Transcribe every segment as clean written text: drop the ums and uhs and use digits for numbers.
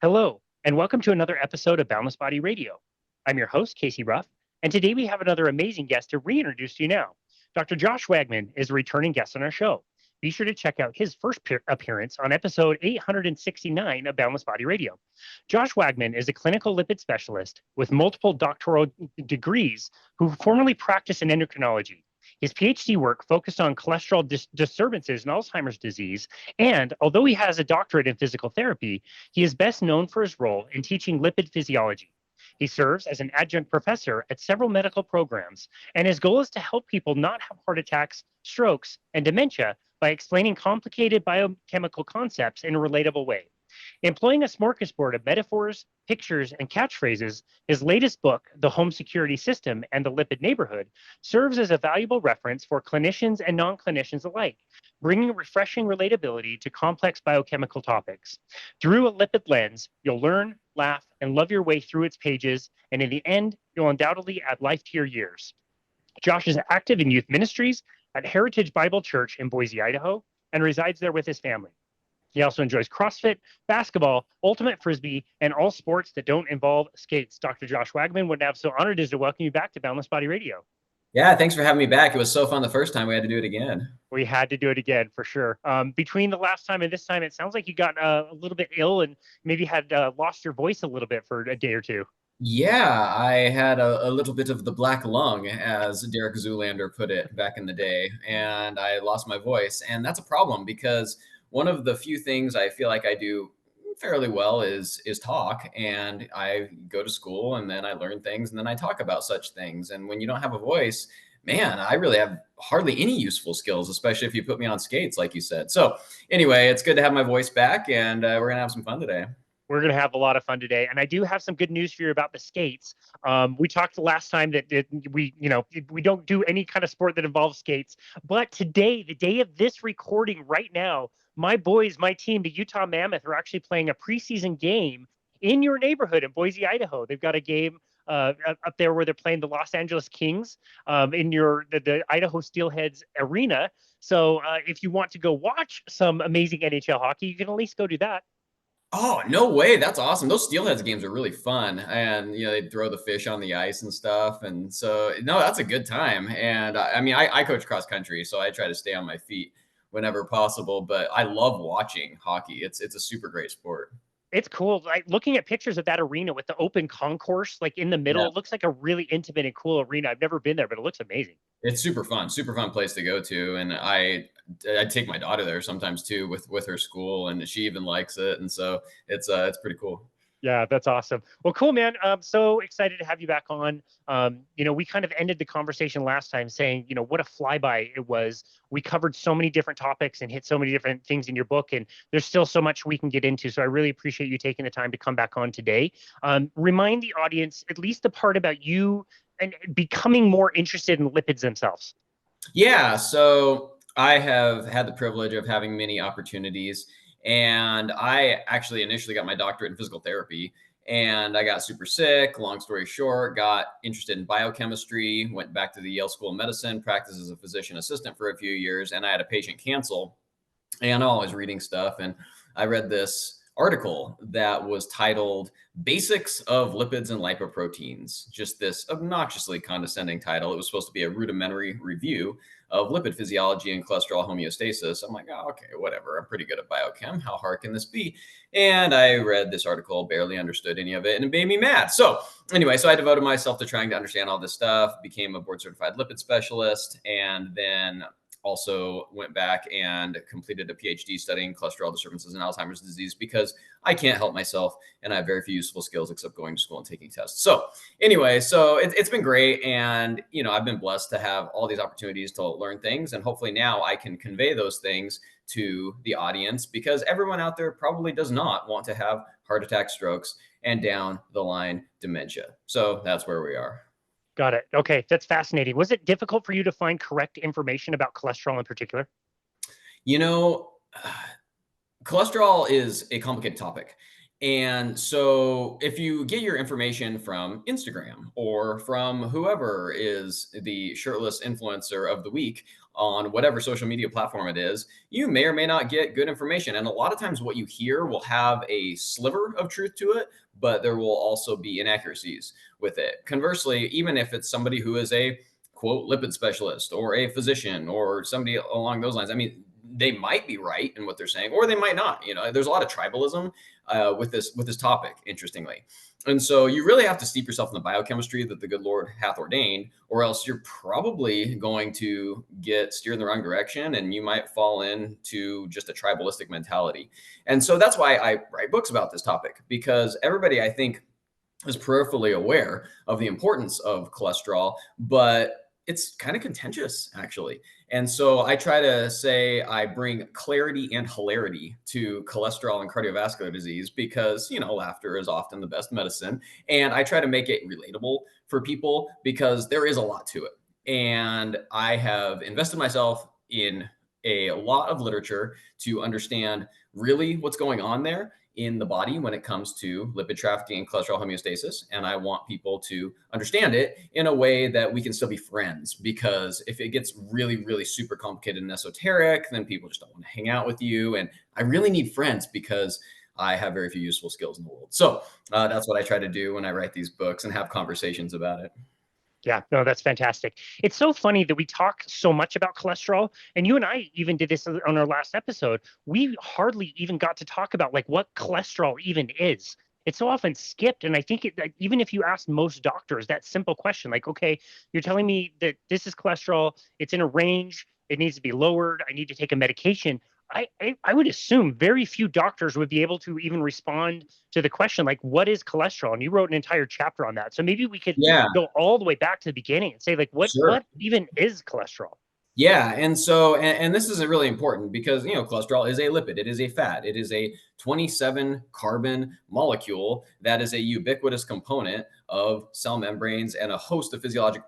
Hello, and welcome to another episode of Boundless Body Radio. I'm your host, Casey Ruff, and today we have another amazing guest to reintroduce to you now. Dr. Josh Wageman is a returning guest on our show. Be sure to check out his first appearance on episode 869 of Boundless Body Radio. Josh Wageman is a clinical lipid specialist with multiple doctoral degrees who formerly practiced in endocrinology. His PhD work focused on cholesterol disturbances in Alzheimer's disease, and although he has a doctorate in physical therapy, he is best known for his role in teaching lipid physiology. He serves as an adjunct professor at several medical programs, and his goal is to help people not have heart attacks, strokes, and dementia by explaining complicated biochemical concepts in a relatable way. Employing a smorgasbord of metaphors, pictures, and catchphrases, his latest book, The Home Security System and the Lipid Neighborhood, serves as a valuable reference for clinicians and non-clinicians alike, bringing refreshing relatability to complex biochemical topics. Through a lipid lens, you'll learn, laugh, and love your way through its pages, and in the end, you'll undoubtedly add life to your years. Josh is active in youth ministries at Heritage Bible Church in Boise, Idaho, and resides there with his family. He also enjoys CrossFit, basketball, ultimate frisbee, and all sports that don't involve skates. Dr. Josh Wagman, what I'm so honored is to welcome you back to Boundless Body Radio. Yeah, thanks for having me back. It was so fun the first time. We had to do it again. We had to do it again for sure. Between the last time and this time, it sounds like you got a little bit ill and maybe had lost your voice a little bit for a day or two. Yeah, I had a little bit of the black lung, as Derek Zoolander put it back in the day, and I lost my voice. And that's a problem because one of the few things I feel like I do fairly well is talk. And I go to school and then I learn things and then I talk about such things. And when you don't have a voice, man, I really have hardly any useful skills, especially if you put me on skates, like you said. So anyway, it's good to have my voice back, and we're gonna have some fun today. We're going to have a lot of fun today. And I do have some good news for you about the skates. We talked the last time that we don't do any kind of sport that involves skates. But today, the day of this recording right now, my boys, my team, the Utah Mammoth, are actually playing a preseason game in your neighborhood in Boise, Idaho. They've got a game up there where they're playing the Los Angeles Kings in the Idaho Steelheads arena. So if you want to go watch some amazing NHL hockey, you can at least go do that. Oh, no way. That's awesome. Those Steelheads games are really fun. And, they throw the fish on the ice and stuff. And so, no, that's a good time. And I coach cross country, so I try to stay on my feet whenever possible. But I love watching hockey. It's a super great sport. It's cool. Like looking at pictures of that arena with the open concourse, like in the middle, Yeah. it looks like a really intimate and cool arena. I've never been there, but it looks amazing. It's super fun place to go to. And I take my daughter there sometimes too with her school, and she even likes it. And so it's pretty cool. Yeah, that's awesome. Well, cool, man. I'm so excited to have you back on. We kind of ended the conversation last time saying, what a flyby it was. We covered so many different topics and hit so many different things in your book, and there's still so much we can get into. So I really appreciate you taking the time to come back on today. Remind the audience at least the part about you and becoming more interested in lipids themselves. Yeah, so I have had the privilege of having many opportunities, and I actually initially got my doctorate in physical therapy, and I got super sick. Long story short, got interested in biochemistry, went back to the Yale School of Medicine, practiced as a physician assistant for a few years, and I had a patient cancel, and I'm always reading stuff, and I read this article that was titled Basics of Lipids and Lipoproteins. Just this obnoxiously condescending title. It was supposed to be a rudimentary review of lipid physiology and cholesterol homeostasis. I'm like, oh, okay, whatever. I'm pretty good at biochem. How hard can this be? And I read this article, barely understood any of it, and it made me mad. So anyway, I devoted myself to trying to understand all this stuff, became a board certified lipid specialist, and then also went back and completed a PhD studying cholesterol disturbances and Alzheimer's disease because I can't help myself and I have very few useful skills except going to school and taking tests. So anyway, it's been great. And, I've been blessed to have all these opportunities to learn things. And hopefully now I can convey those things to the audience, because everyone out there probably does not want to have heart attack, strokes, and down the line dementia. So that's where we are. Got it. Okay, that's fascinating. Was it difficult for you to find correct information about cholesterol in particular? You know, cholesterol is a complicated topic. And so if you get your information from Instagram or from whoever is the shirtless influencer of the week on whatever social media platform it is, you may or may not get good information. And a lot of times what you hear will have a sliver of truth to it, but there will also be inaccuracies with it. Conversely, even if it's somebody who is a quote lipid specialist or a physician or somebody along those lines, I mean, they might be right in what they're saying, or they might not. You know, there's a lot of tribalism with this topic, interestingly. And so you really have to steep yourself in the biochemistry that the good Lord hath ordained, or else you're probably going to get steered in the wrong direction and you might fall into just a tribalistic mentality. And so that's why I write books about this topic, because everybody, I think, is peripherally aware of the importance of cholesterol, but it's kind of contentious, actually. And so I try to say I bring clarity and hilarity to cholesterol and cardiovascular disease because, you know, laughter is often the best medicine. And I try to make it relatable for people because there is a lot to it. And I have invested myself in a lot of literature to understand really what's going on there in the body when it comes to lipid trafficking and cholesterol homeostasis. And I want people to understand it in a way that we can still be friends, because if it gets really, really super complicated and esoteric, then people just don't want to hang out with you. And I really need friends because I have very few useful skills in the world. So that's what I try to do when I write these books and have conversations about it. Yeah, no, that's fantastic. It's so funny that we talk so much about cholesterol, and you and I even did this on our last episode. We hardly even got to talk about like what cholesterol even is. It's so often skipped, and I think like, even if you ask most doctors that simple question, like, okay, you're telling me that this is cholesterol, it's in a range, it needs to be lowered, I need to take a medication. I would assume very few doctors would be able to even respond to the question like, what is cholesterol? And you wrote an entire chapter on that. So maybe we could Yeah, go all the way back to the beginning and say like sure. what even is cholesterol? Yeah, and so and this is really important because, you know, cholesterol is a lipid, it is a fat, it is a 27 carbon molecule that is a ubiquitous component of cell membranes and a host of physiologic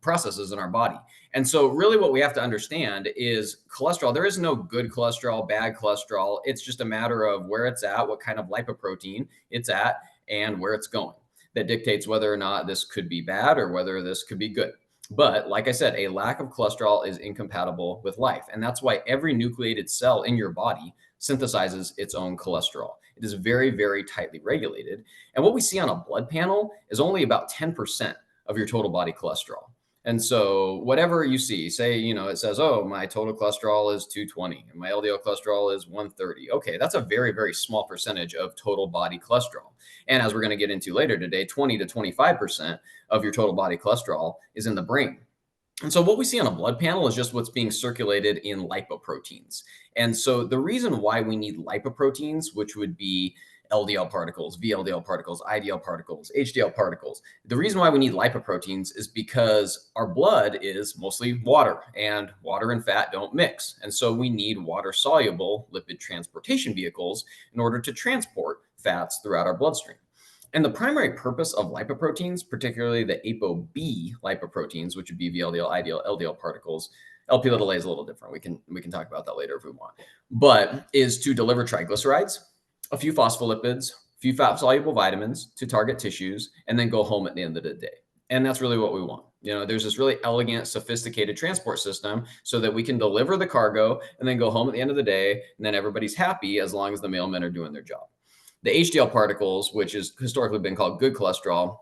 processes in our body. And so really what we have to understand is cholesterol, there is no good cholesterol, bad cholesterol. It's just a matter of where it's at, what kind of lipoprotein it's at, and where it's going. That dictates whether or not this could be bad or whether this could be good. But like I said, a lack of cholesterol is incompatible with life. And that's why every nucleated cell in your body synthesizes its own cholesterol. It is very, very tightly regulated. And what we see on a blood panel is only about 10% of your total body cholesterol. And so whatever you see, say, you know, it says, oh, my total cholesterol is 220 and my LDL cholesterol is 130. Okay, that's a very, very small percentage of total body cholesterol. And as we're going to get into later today, 20 to 25% of your total body cholesterol is in the brain. And so what we see on a blood panel is just what's being circulated in lipoproteins. And so the reason why we need lipoproteins, which would be LDL particles, VLDL particles, IDL particles, HDL particles, the reason why we need lipoproteins is because our blood is mostly water and water and fat don't mix. And so we need water soluble lipid transportation vehicles in order to transport fats throughout our bloodstream. And the primary purpose of lipoproteins, particularly the ApoB lipoproteins, which would be VLDL, IDL, LDL particles, LP little a is a little different. We can talk about that later if we want. But is to deliver triglycerides, a few phospholipids, a few fat soluble vitamins to target tissues, and then go home at the end of the day. And that's really what we want. You know, there's this really elegant, sophisticated transport system so that we can deliver the cargo and then go home at the end of the day, and then everybody's happy as long as the mailmen are doing their job. The HDL particles, which has historically been called good cholesterol,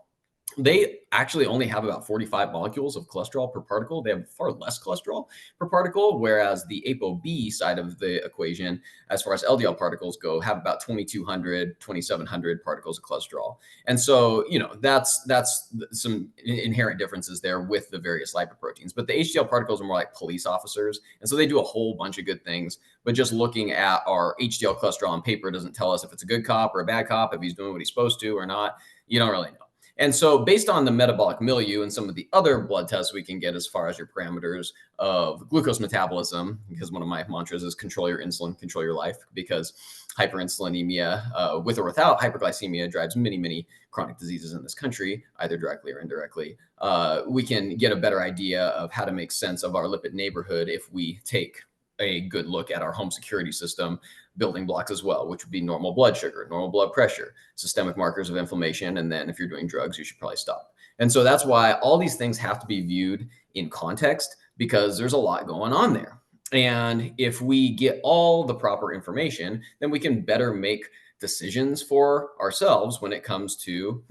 they actually only have about 45 molecules of cholesterol per particle. They have far less cholesterol per particle, whereas the ApoB side of the equation, as far as LDL particles go, have about 2,200, 2,700 particles of cholesterol. And so, you know, that's some inherent differences there with the various lipoproteins. But the HDL particles are more like police officers. And so they do a whole bunch of good things. But just looking at our HDL cholesterol on paper doesn't tell us if it's a good cop or a bad cop, if he's doing what he's supposed to or not. You don't really know. And so based on the metabolic milieu and some of the other blood tests we can get as far as your parameters of glucose metabolism, because one of my mantras is control your insulin, control your life, because hyperinsulinemia with or without hyperglycemia drives many, many chronic diseases in this country, either directly or indirectly. We can get a better idea of how to make sense of our lipid neighborhood if we take a good look at our home security system building blocks as well, which would be normal blood sugar, normal blood pressure, systemic markers of inflammation. And then if you're doing drugs, you should probably stop. And so that's why all these things have to be viewed in context, because there's a lot going on there. And if we get all the proper information, then we can better make decisions for ourselves when it comes to,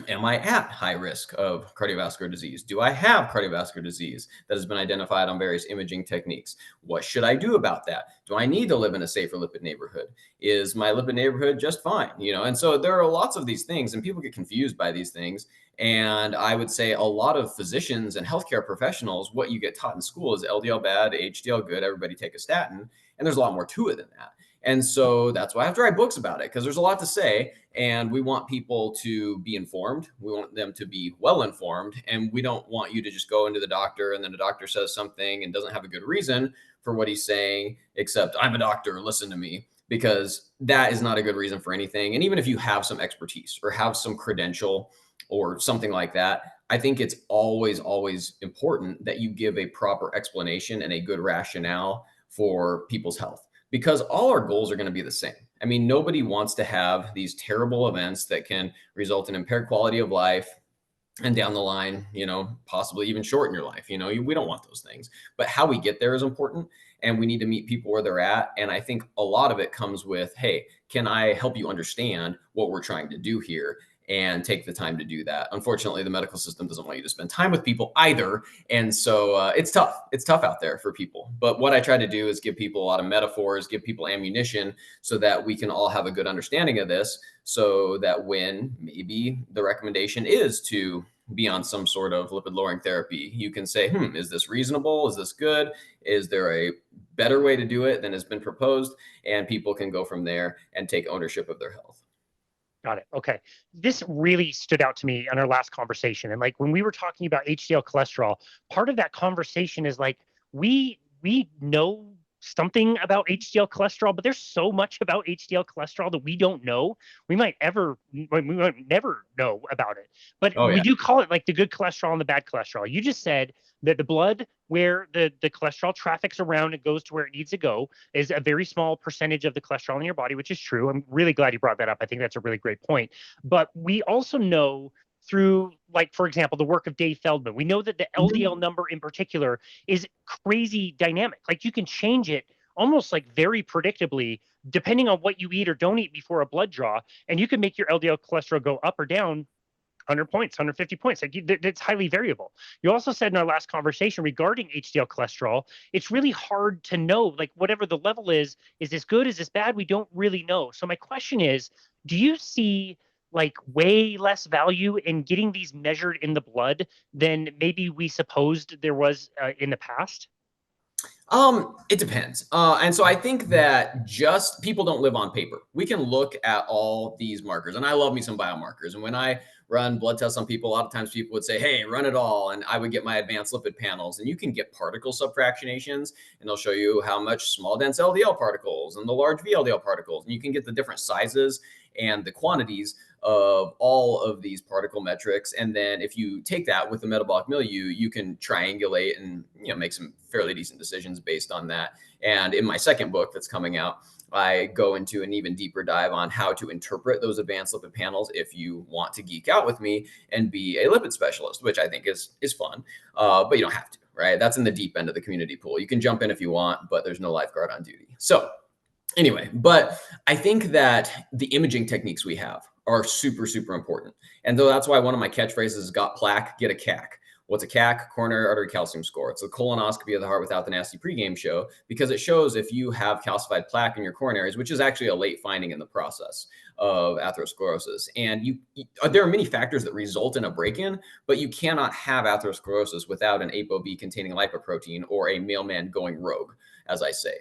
am I at high risk of cardiovascular disease? Do I have cardiovascular disease that has been identified on various imaging techniques? What should I do about that? Do I need to live in a safer lipid neighborhood? Is my lipid neighborhood just fine? And so there are lots of these things, and people get confused by these things. And I would say a lot of physicians and healthcare professionals, what you get taught in school is LDL bad, HDL good, everybody take a statin. And there's a lot more to it than that. And so that's why I have to write books about it, because there's a lot to say, and we want people to be informed. We want them to be well informed, and we don't want you to just go into the doctor and then the doctor says something and doesn't have a good reason for what he's saying, except I'm a doctor, listen to me, because that is not a good reason for anything. And even if you have some expertise or have some credential or something like that, I think it's always, always important that you give a proper explanation and a good rationale for people's health, because all our goals are going to be the same. I mean, nobody wants to have these terrible events that can result in impaired quality of life and down the line, possibly even shorten your life. We don't want those things, but how we get there is important, and we need to meet people where they're at. And I think a lot of it comes with, hey, can I help you understand what we're trying to do here? And take the time to do that. Unfortunately, the medical system doesn't want you to spend time with people either. And so it's tough. It's tough out there for people. But what I try to do is give people a lot of metaphors, give people ammunition so that we can all have a good understanding of this, so that when maybe the recommendation is to be on some sort of lipid lowering therapy, you can say, is this reasonable? Is this good? Is there a better way to do it than has been proposed? And people can go from there and take ownership of their health. Got it. Okay. This really stood out to me in our last conversation. And like when we were talking about HDL cholesterol, part of that conversation is like we know something about HDL cholesterol, but there's so much about HDL cholesterol that we don't know. We might never know about it. But we do call it like the good cholesterol and the bad cholesterol. You just said that the blood where the cholesterol traffics around and goes to where it needs to go is a very small percentage of the cholesterol in your body, which is true. I'm really glad you brought that up. I think that's a really great point. But we also know through, like, for example, the work of Dave Feldman, we know that the LDL number in particular is crazy dynamic. Like you can change it almost like very predictably depending on what you eat or don't eat before a blood draw. And you can make your LDL cholesterol go up or down 100 points, 150 points. Like it's highly variable. You also said in our last conversation regarding HDL cholesterol, it's really hard to know, like whatever the level is this good? Is this bad? We don't really know. So my question is, do you see like way less value in getting these measured in the blood than maybe we supposed there was in the past? It depends. And so I think that just people don't live on paper. We can look at all these markers, and I love me some biomarkers. And when I run blood tests on people, a lot of times people would say, hey, run it all. And I would get my advanced lipid panels, and you can get particle subfractionations, and they'll show you how much small dense LDL particles and the large VLDL particles. And you can get the different sizes and the quantities of all of these particle metrics. And then if you take that with the metabolic milieu, you can triangulate and make some fairly decent decisions based on that. And in my second book that's coming out, I go into an even deeper dive on how to interpret those advanced lipid panels if you want to geek out with me and be a lipid specialist, which I think is fun, but you don't have to, right? That's in the deep end of the community pool. You can jump in if you want, but there's no lifeguard on duty. So anyway, but I think that the imaging techniques we have are super, super important. And though that's why one of my catchphrases is got plaque, get a CAC. What's a CAC? Coronary artery calcium score. It's a colonoscopy of the heart without the nasty pregame show, because it shows if you have calcified plaque in your coronaries, which is actually a late finding in the process of atherosclerosis. And there are many factors that result in a break-in, but you cannot have atherosclerosis without an ApoB containing lipoprotein or a mailman going rogue, as I say.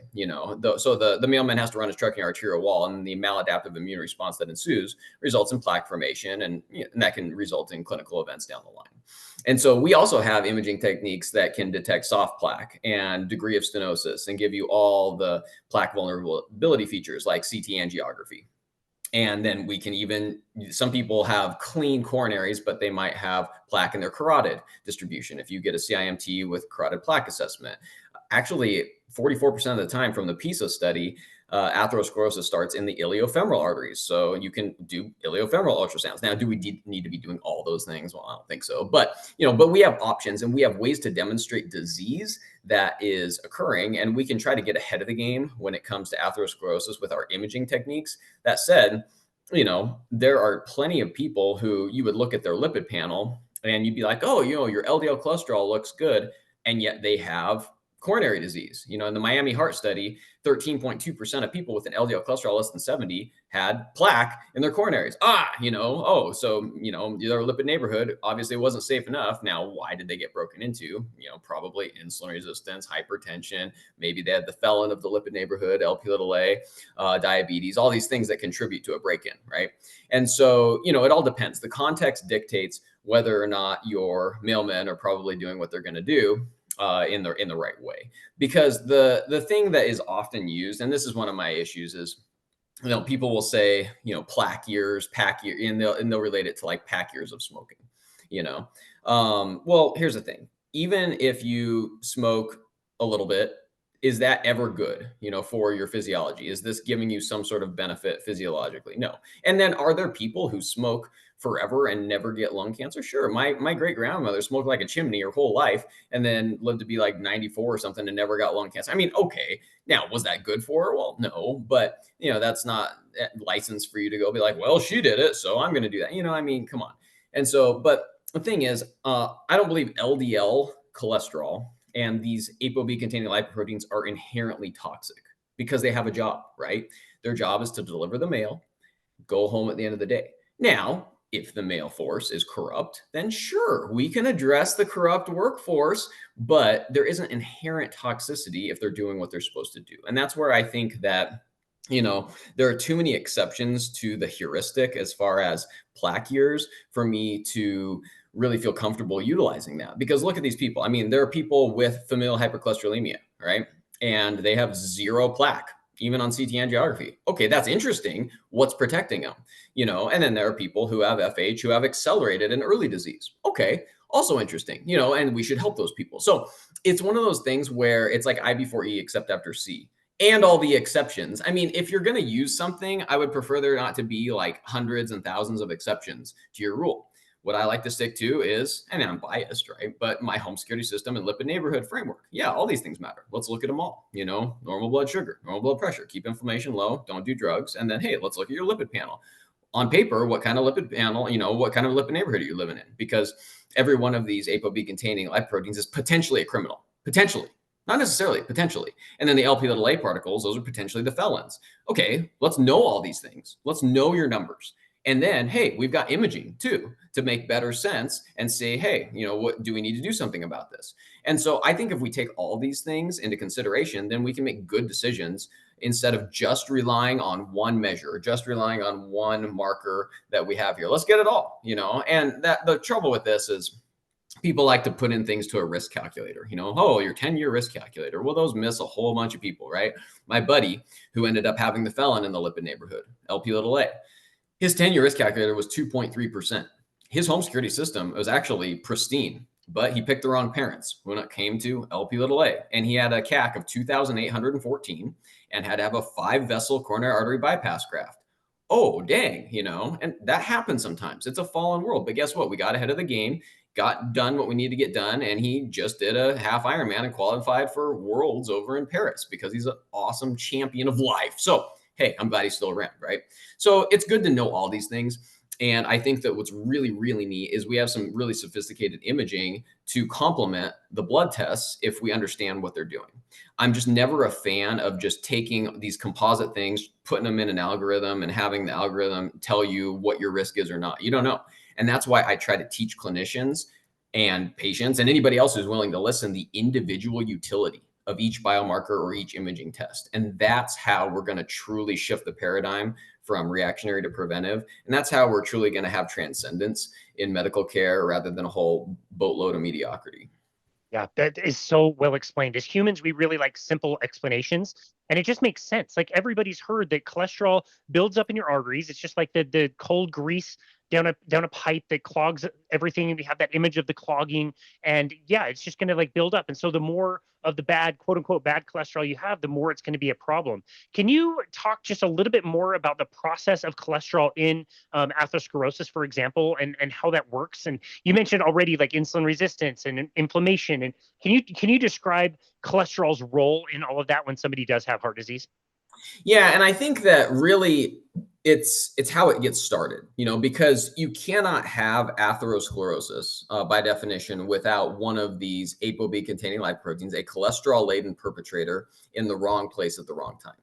So the mailman has to run his trucking arterial wall, and the maladaptive immune response that ensues results in plaque formation, and that can result in clinical events down the line. And so we also have imaging techniques that can detect soft plaque and degree of stenosis and give you all the plaque vulnerability features like CT angiography. And then we can some people have clean coronaries, but they might have plaque in their carotid distribution if you get a CIMT with carotid plaque assessment. actually 44% of the time from the PISA study, atherosclerosis starts in the iliofemoral arteries. So you can do iliofemoral ultrasounds. Now, do we need to be doing all those things? Well, I don't think so. But but we have options and we have ways to demonstrate disease that is occurring, and we can try to get ahead of the game when it comes to atherosclerosis with our imaging techniques. That said, there are plenty of people who you would look at their lipid panel and you'd be like, oh, your LDL cholesterol looks good, and yet they have coronary disease. In the Miami Heart Study, 13.2% of people with an LDL cholesterol less than 70 had plaque in their coronaries. So, their lipid neighborhood obviously wasn't safe enough. Now, why did they get broken into? Probably insulin resistance, hypertension. Maybe they had the felon of the lipid neighborhood, LP-little-a, diabetes, all these things that contribute to a break-in, right? And so, it all depends. The context dictates whether or not your mailmen are probably doing what they're going to do in the right way. Because the thing that is often used, and this is one of my issues, is people will say plaque years, pack year, and they'll relate it to like pack years of smoking. Well, here's the thing: even if you smoke a little bit, is that ever good for your physiology? Is this giving you some sort of benefit physiologically? No. And then are there people who smoke forever and never get lung cancer? Sure. My great grandmother smoked like a chimney her whole life and then lived to be like 94 or something and never got lung cancer. I mean, okay. Now, was that good for her? Well, no, but that's not license for you to go be like, well, she did it, so I'm going to do that. I mean, come on. And so, but the thing is, I don't believe LDL cholesterol and these ApoB containing lipoproteins are inherently toxic because they have a job, right? Their job is to deliver the mail, go home at the end of the day. Now, if the mail force is corrupt, then sure, we can address the corrupt workforce, but there isn't inherent toxicity if they're doing what they're supposed to do. And that's where I think that, there are too many exceptions to the heuristic as far as plaque years for me to really feel comfortable utilizing that. Because look at these people. I mean, there are people with familial hypercholesterolemia, right? And they have zero plaque, even on CT angiography. Okay, that's interesting. What's protecting them? And then there are people who have FH who have accelerated and early disease. Okay, also interesting, and we should help those people. So it's one of those things where it's like I before E except after C. And all the exceptions. I mean, if you're going to use something, I would prefer there not to be like hundreds and thousands of exceptions to your rule. What I like to stick to is, and I'm biased, right? But my home security system and lipid neighborhood framework. Yeah, all these things matter. Let's look at them all. Normal blood sugar, normal blood pressure, keep inflammation low, don't do drugs. And then, hey, let's look at your lipid panel. On paper, what kind of lipid panel, what kind of lipid neighborhood are you living in? Because every one of these ApoB containing lipoproteins is potentially a criminal, potentially. Not necessarily, potentially. And then the LP-little-a particles, those are potentially the felons. Okay, let's know all these things. Let's know your numbers. And then, hey, we've got imaging too to make better sense and say, hey, what do we need to do something about this? And so I think if we take all these things into consideration, then we can make good decisions instead of just relying on one measure, just relying on one marker that we have here. Let's get it all, and that the trouble with this is people like to put in things to a risk calculator, your 10-year risk calculator. Well, those miss a whole bunch of people, right? My buddy who ended up having the felon in the lipid neighborhood, LP-little-a, his 10-year risk calculator was 2.3%. His home security system was actually pristine, but he picked the wrong parents when it came to LP-little-a. And he had a CAC of 2,814 and had to have a 5-vessel coronary artery bypass graft. Oh, dang, and that happens sometimes. It's a fallen world. But guess what? We got ahead of the game, got done what we need to get done, and he just did a half Ironman and qualified for Worlds over in Paris because he's an awesome champion of life. So, hey, I'm glad he's still around, right? So it's good to know all these things. And I think that what's really, really neat is we have some really sophisticated imaging to complement the blood tests if we understand what they're doing. I'm just never a fan of just taking these composite things, putting them in an algorithm and having the algorithm tell you what your risk is or not. You don't know. And that's why I try to teach clinicians and patients and anybody else who's willing to listen the individual utility of each biomarker or each imaging test. And that's how we're going to truly shift the paradigm from reactionary to preventive. And that's how we're truly going to have transcendence in medical care rather than a whole boatload of mediocrity. Yeah, that is so well explained. As humans, we really like simple explanations, and it just makes sense. Like everybody's heard that cholesterol builds up in your arteries. It's just like the cold grease down a pipe that clogs everything, and we have that image of the clogging, and yeah, it's just going to like build up. And so the more of the bad, quote unquote, bad cholesterol you have, the more it's going to be a problem. Can you talk just a little bit more about the process of cholesterol in atherosclerosis, for example, and how that works? And you mentioned already like insulin resistance and inflammation. And can you describe cholesterol's role in all of that when somebody does have heart disease? Yeah, and I think that really it's how it gets started, because you cannot have atherosclerosis by definition without one of these ApoB containing lipoproteins, a cholesterol laden perpetrator in the wrong place at the wrong time.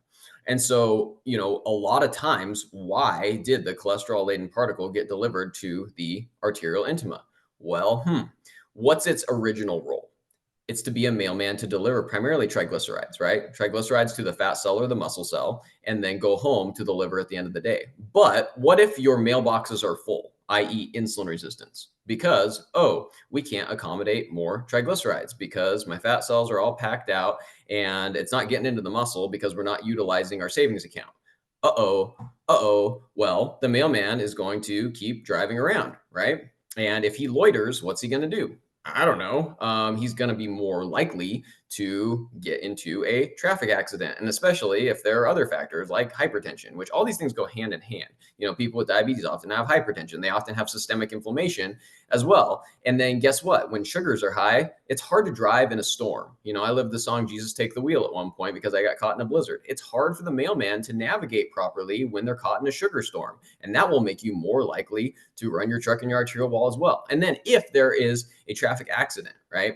And so, a lot of times, why did the cholesterol laden particle get delivered to the arterial intima? Well, what's its original role? It's to be a mailman to deliver primarily triglycerides, right? Triglycerides to the fat cell or the muscle cell, and then go home to the liver at the end of the day. But what if your mailboxes are full, i.e., insulin resistance? Because, we can't accommodate more triglycerides because my fat cells are all packed out and it's not getting into the muscle because we're not utilizing our savings account. Well, the mailman is going to keep driving around, right? And if he loiters, what's he going to do? I don't know. He's going to be more likely to get into a traffic accident. And especially if there are other factors like hypertension, which all these things go hand in hand. People with diabetes often have hypertension. They often have systemic inflammation as well. And then guess what? When sugars are high, it's hard to drive in a storm. I lived the song Jesus Take the Wheel at one point because I got caught in a blizzard. It's hard for the mailman to navigate properly when they're caught in a sugar storm. And that will make you more likely to run your truck in your arterial wall as well. And then if there is a traffic accident, right?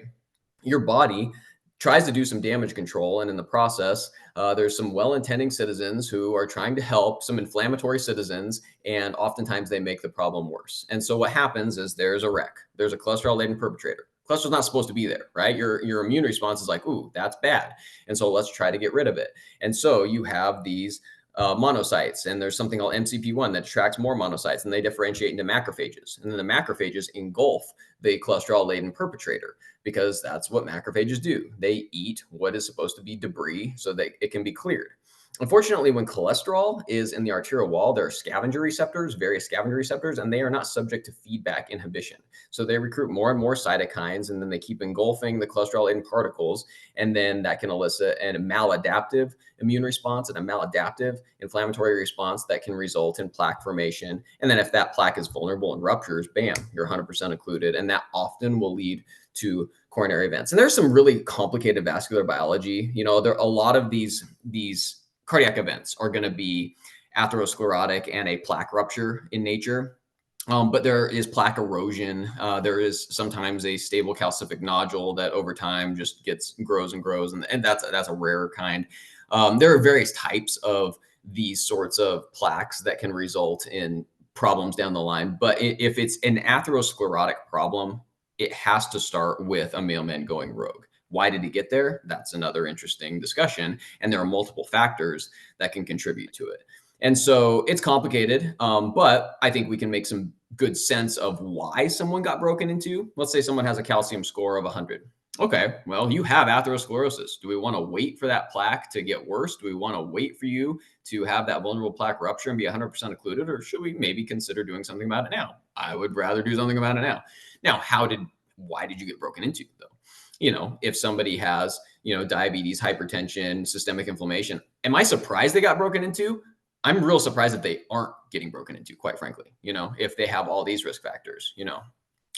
Your body tries to do some damage control. And in the process, there's some well-intending citizens who are trying to help some inflammatory citizens. And oftentimes they make the problem worse. And so what happens is there's a wreck. There's a cholesterol-laden perpetrator. Cholesterol's not supposed to be there, right? Your immune response is like, ooh, that's bad. And so let's try to get rid of it. And so you have these monocytes, and there's something called MCP1 that attracts more monocytes, and they differentiate into macrophages. And then the macrophages engulf the cholesterol-laden perpetrator because that's what macrophages do. They eat what is supposed to be debris so that it can be cleared. Unfortunately, when cholesterol is in the arterial wall, there are scavenger receptors, various scavenger receptors, and they are not subject to feedback inhibition. So they recruit more and more cytokines, and then they keep engulfing the cholesterol-laden particles, and then that can elicit a maladaptive immune response and a maladaptive inflammatory response that can result in plaque formation. And then if that plaque is vulnerable and ruptures, bam, you're 100% occluded, and that often will lead to coronary events. And there's some really complicated vascular biology. There are a lot of these cardiac events are going to be atherosclerotic and a plaque rupture in nature. But there is plaque erosion. There is sometimes a stable calcific nodule that over time just grows and grows. And that's a rarer kind. There are various types of these sorts of plaques that can result in problems down the line. But if it's an atherosclerotic problem, it has to start with a mailman going rogue. Why did he get there? That's another interesting discussion. And there are multiple factors that can contribute to it. And so it's complicated, but I think we can make some good sense of why someone got broken into. Let's say someone has a calcium score of 100. Okay, well, you have atherosclerosis. Do we want to wait for that plaque to get worse? Do we want to wait for you to have that vulnerable plaque rupture and be 100% occluded? Or should we maybe consider doing something about it now? I would rather do something about it now. Now, why did you get broken into, though? If somebody has, diabetes, hypertension, systemic inflammation, am I surprised they got broken into? I'm real surprised that they aren't getting broken into, quite frankly, if they have all these risk factors,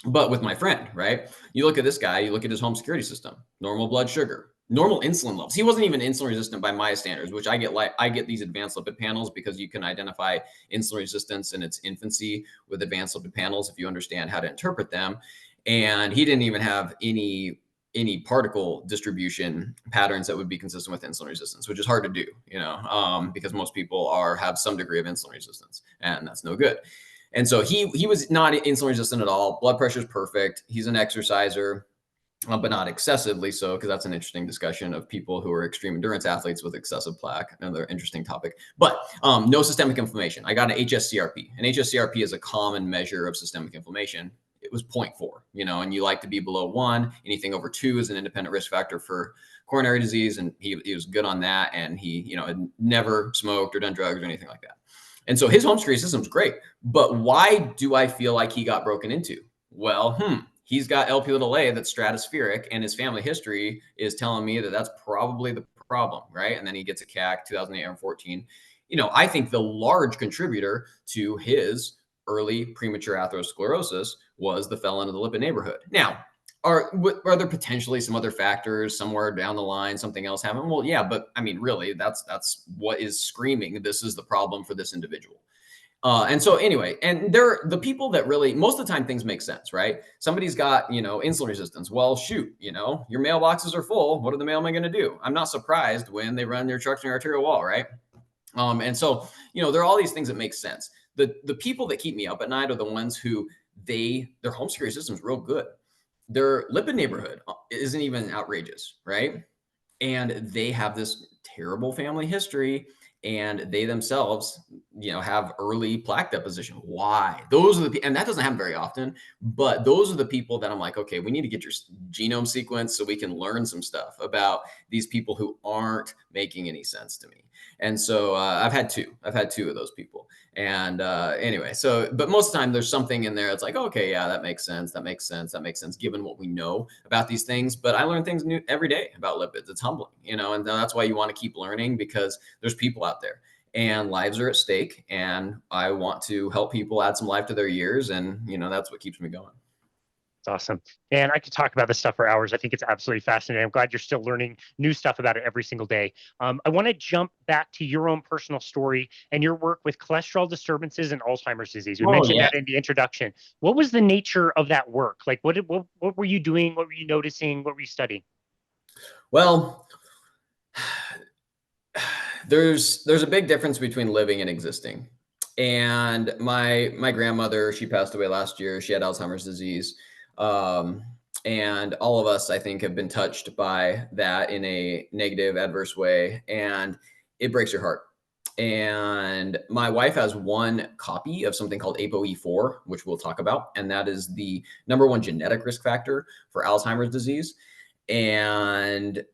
But with my friend, right? You look at this guy, you look at his home security system, normal blood sugar, normal insulin levels. He wasn't even insulin resistant by my standards, which I get these advanced lipid panels because you can identify insulin resistance in its infancy with advanced lipid panels if you understand how to interpret them. And he didn't even have any particle distribution patterns that would be consistent with insulin resistance, which is hard to do, because most people have some degree of insulin resistance, and that's no good. And so he was not insulin resistant at all. Blood pressure is perfect. He's an exerciser, but not excessively so, because that's an interesting discussion of people who are extreme endurance athletes with excessive plaque. Another interesting topic. But no systemic inflammation. I got an HSCRP. An HSCRP is a common measure of systemic inflammation. It was 0.4, and you like to be below 1. Anything over 2 is an independent risk factor for coronary disease. And he was good on that. And he, had never smoked or done drugs or anything like that. And so his home security system is great. But why do I feel like he got broken into? Well, he's got LP little a that's stratospheric, and his family history is telling me that that's probably the problem, right? And then he gets a CAC 2008 and 14. I think the large contributor to his early premature atherosclerosis was the felon of the lipid neighborhood. Now, are there potentially some other factors somewhere down the line, something else happened? Well, yeah, but I mean, really, that's what is screaming. This is the problem for this individual. And so anyway, and they're the people that really, most of the time things make sense, right? Somebody's got, insulin resistance. Well, shoot, your mailboxes are full. What are the mailmen going to do? I'm not surprised when they run their trucks in your arterial wall, right? And so, there are all these things that make sense. The people that keep me up at night are the ones who their home security system is real good. Their lipid neighborhood isn't even outrageous, right? And they have this terrible family history, and they themselves, have early plaque deposition. Why? Those are and that doesn't happen very often, but those are the people that I'm like, okay, we need to get your genome sequence so we can learn some stuff about these people who aren't making any sense to me. And so I've had two of those people. And anyway, but most of the time there's something in there. It's like, okay, yeah, that makes sense. That makes sense given what we know about these things. But I learn things new every day about lipids. It's humbling, and that's why you want to keep learning, because there's people out there and lives are at stake. And I want to help people add some life to their years. And, that's what keeps me going. It's awesome. And I could talk about this stuff for hours. I think it's absolutely fascinating. I'm glad you're still learning new stuff about it every single day. I want to jump back to your own personal story and your work with cholesterol disturbances and Alzheimer's disease. We mentioned that in the introduction. What was the nature of that work? Like, what were you doing? What were you noticing? What were you studying? Well, there's a big difference between living and existing. And my grandmother, she passed away last year. She had Alzheimer's disease. And all of us, I think, have been touched by that in a negative, adverse way. And it breaks your heart. And my wife has one copy of something called ApoE4, which we'll talk about. And that is the #1 genetic risk factor for Alzheimer's disease. And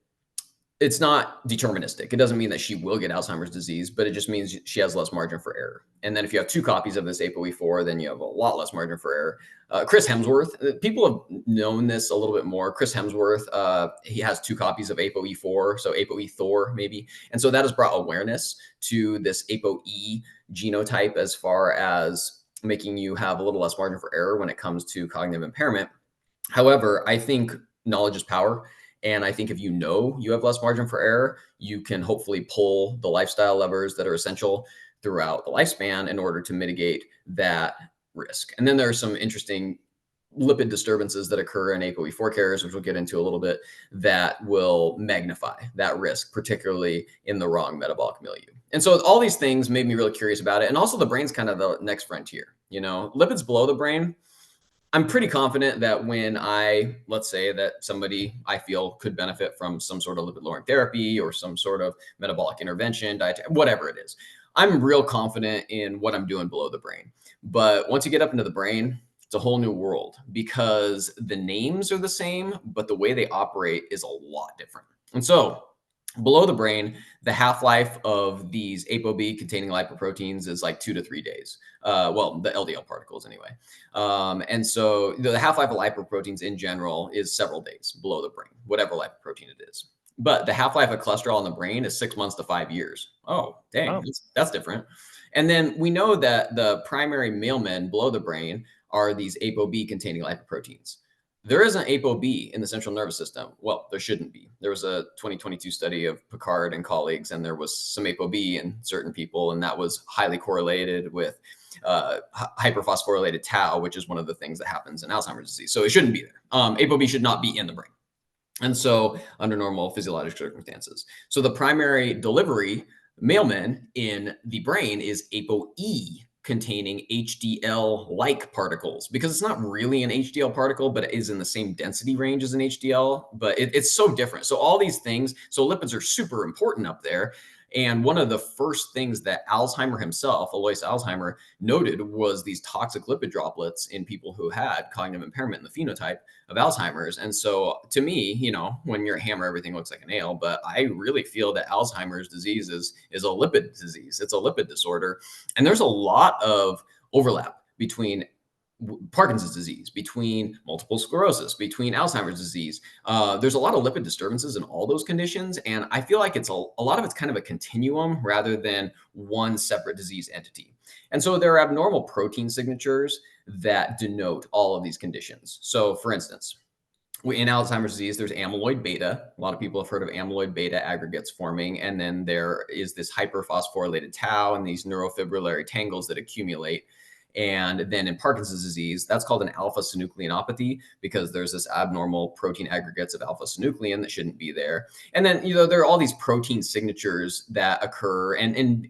it's not deterministic. It doesn't mean that she will get Alzheimer's disease, but it just means she has less margin for error. And then if you have 2 copies of this ApoE4, then you have a lot less margin for error. Chris Hemsworth, people have known this a little bit more. Chris Hemsworth, he has 2 copies of ApoE4, so ApoE-Thor maybe. And so that has brought awareness to this ApoE genotype as far as making you have a little less margin for error when it comes to cognitive impairment. However, I think knowledge is power. And I think if you know you have less margin for error, you can hopefully pull the lifestyle levers that are essential throughout the lifespan in order to mitigate that risk. And then there are some interesting lipid disturbances that occur in ApoE4 carriers, which we'll get into a little bit, that will magnify that risk, particularly in the wrong metabolic milieu. And so all these things made me really curious about it. And also the brain's kind of the next frontier. Lipids below the brain, I'm pretty confident that when let's say that somebody I feel could benefit from some sort of lipid lowering therapy or some sort of metabolic intervention, diet, whatever it is, I'm real confident in what I'm doing below the brain. But once you get up into the brain, it's a whole new world, because the names are the same, but the way they operate is a lot different. And so below the brain, the half-life of these ApoB containing lipoproteins is like 2 to 3 days. Well, the LDL particles anyway. And so the half-life of lipoproteins in general is several days below the brain, whatever lipoprotein it is. But the half-life of cholesterol in the brain is 6 months to 5 years. Oh, dang, oh. That's different. And then we know that the primary mailmen below the brain are these ApoB containing lipoproteins. There isn't ApoB in the central nervous system. Well, there shouldn't be. There was a 2022 study of Picard and colleagues, and there was some ApoB in certain people, and that was highly correlated with hyperphosphorylated tau, which is one of the things that happens in Alzheimer's disease. So it shouldn't be there. ApoB should not be in the brain. And so under normal physiologic circumstances. So the primary delivery mailman in the brain is ApoE containing HDL-like particles, because it's not really an HDL particle, but it is in the same density range as an HDL, but it's so different. So all these things, so lipids are super important up there. And one of the first things that Alzheimer himself, Alois Alzheimer, noted was these toxic lipid droplets in people who had cognitive impairment in the phenotype of Alzheimer's. And so to me, when you're a hammer, everything looks like a nail. But I really feel that Alzheimer's disease is a lipid disease. It's a lipid disorder. And there's a lot of overlap between Parkinson's disease, between multiple sclerosis, between Alzheimer's disease. There's a lot of lipid disturbances in all those conditions. And I feel like it's a lot of it's kind of a continuum rather than one separate disease entity. And so there are abnormal protein signatures that denote all of these conditions. So for instance, in Alzheimer's disease, there's amyloid beta. A lot of people have heard of amyloid beta aggregates forming. And then there is this hyperphosphorylated tau and these neurofibrillary tangles that accumulate. And then in Parkinson's disease, that's called an alpha-synucleinopathy because there's this abnormal protein aggregates of alpha-synuclein that shouldn't be there. And then, there are all these protein signatures that occur. And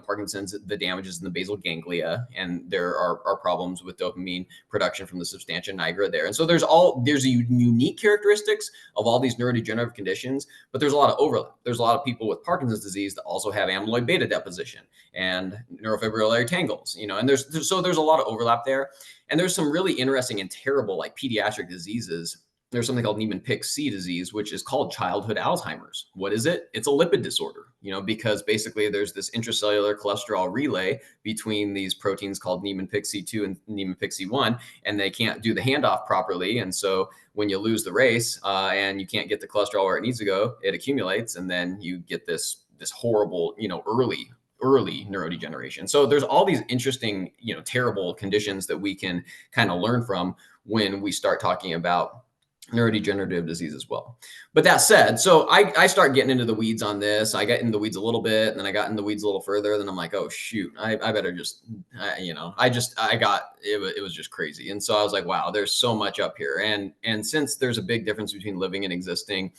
Parkinson's, the damage is in the basal ganglia, and there are problems with dopamine production from the substantia nigra there. And so there's unique characteristics of all these neurodegenerative conditions, but there's a lot of overlap. There's a lot of people with Parkinson's disease that also have amyloid beta deposition and neurofibrillary tangles, and there's a lot of overlap there. And there's some really interesting and terrible like pediatric diseases. There's something called Niemann-Pick C disease, which is called childhood Alzheimer's. What is it? It's a lipid disorder, because basically there's this intracellular cholesterol relay between these proteins called Niemann-Pick C2 and Niemann-Pick C1, and they can't do the handoff properly. And so when you lose the race and you can't get the cholesterol where it needs to go, it accumulates, and then you get this horrible, early neurodegeneration. So there's all these interesting, terrible conditions that we can kind of learn from when we start talking about neurodegenerative disease as well. But that said, so I start getting into the weeds on this. I got in the weeds a little bit, and then I got in the weeds a little further. Then I'm like, oh shoot, I better just, it was just crazy. And so I was like, wow, there's so much up here. And since there's a big difference between living and existing,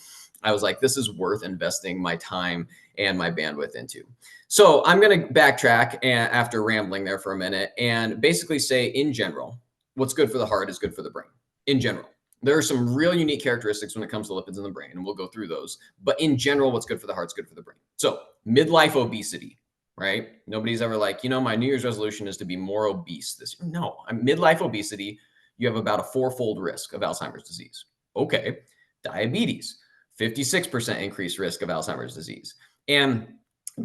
I was like, this is worth investing my time and my bandwidth into. So I'm going to backtrack after rambling there for a minute and basically say, in general, what's good for the heart is good for the brain. In general, there are some real unique characteristics when it comes to lipids in the brain, and we'll go through those. But in general, what's good for the heart is good for the brain. So midlife obesity, right? Nobody's ever like, my New Year's resolution is to be more obese this year. No, midlife obesity, you have about a 4-fold risk of Alzheimer's disease. Okay, diabetes, 56% increased risk of Alzheimer's disease. And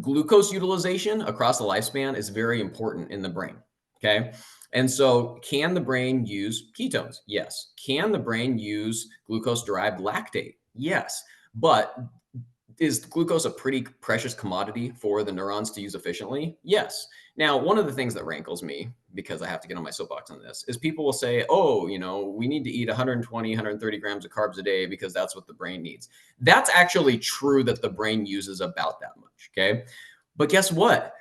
glucose utilization across the lifespan is very important in the brain, okay? And so can the brain use ketones? Yes. Can the brain use glucose-derived lactate? Yes. But is glucose a pretty precious commodity for the neurons to use efficiently? Yes. Now, one of the things that rankles me, because I have to get on my soapbox on this, is people will say, oh, we need to eat 120, 130 grams of carbs a day because that's what the brain needs. That's actually true that the brain uses about that much, okay? But guess what?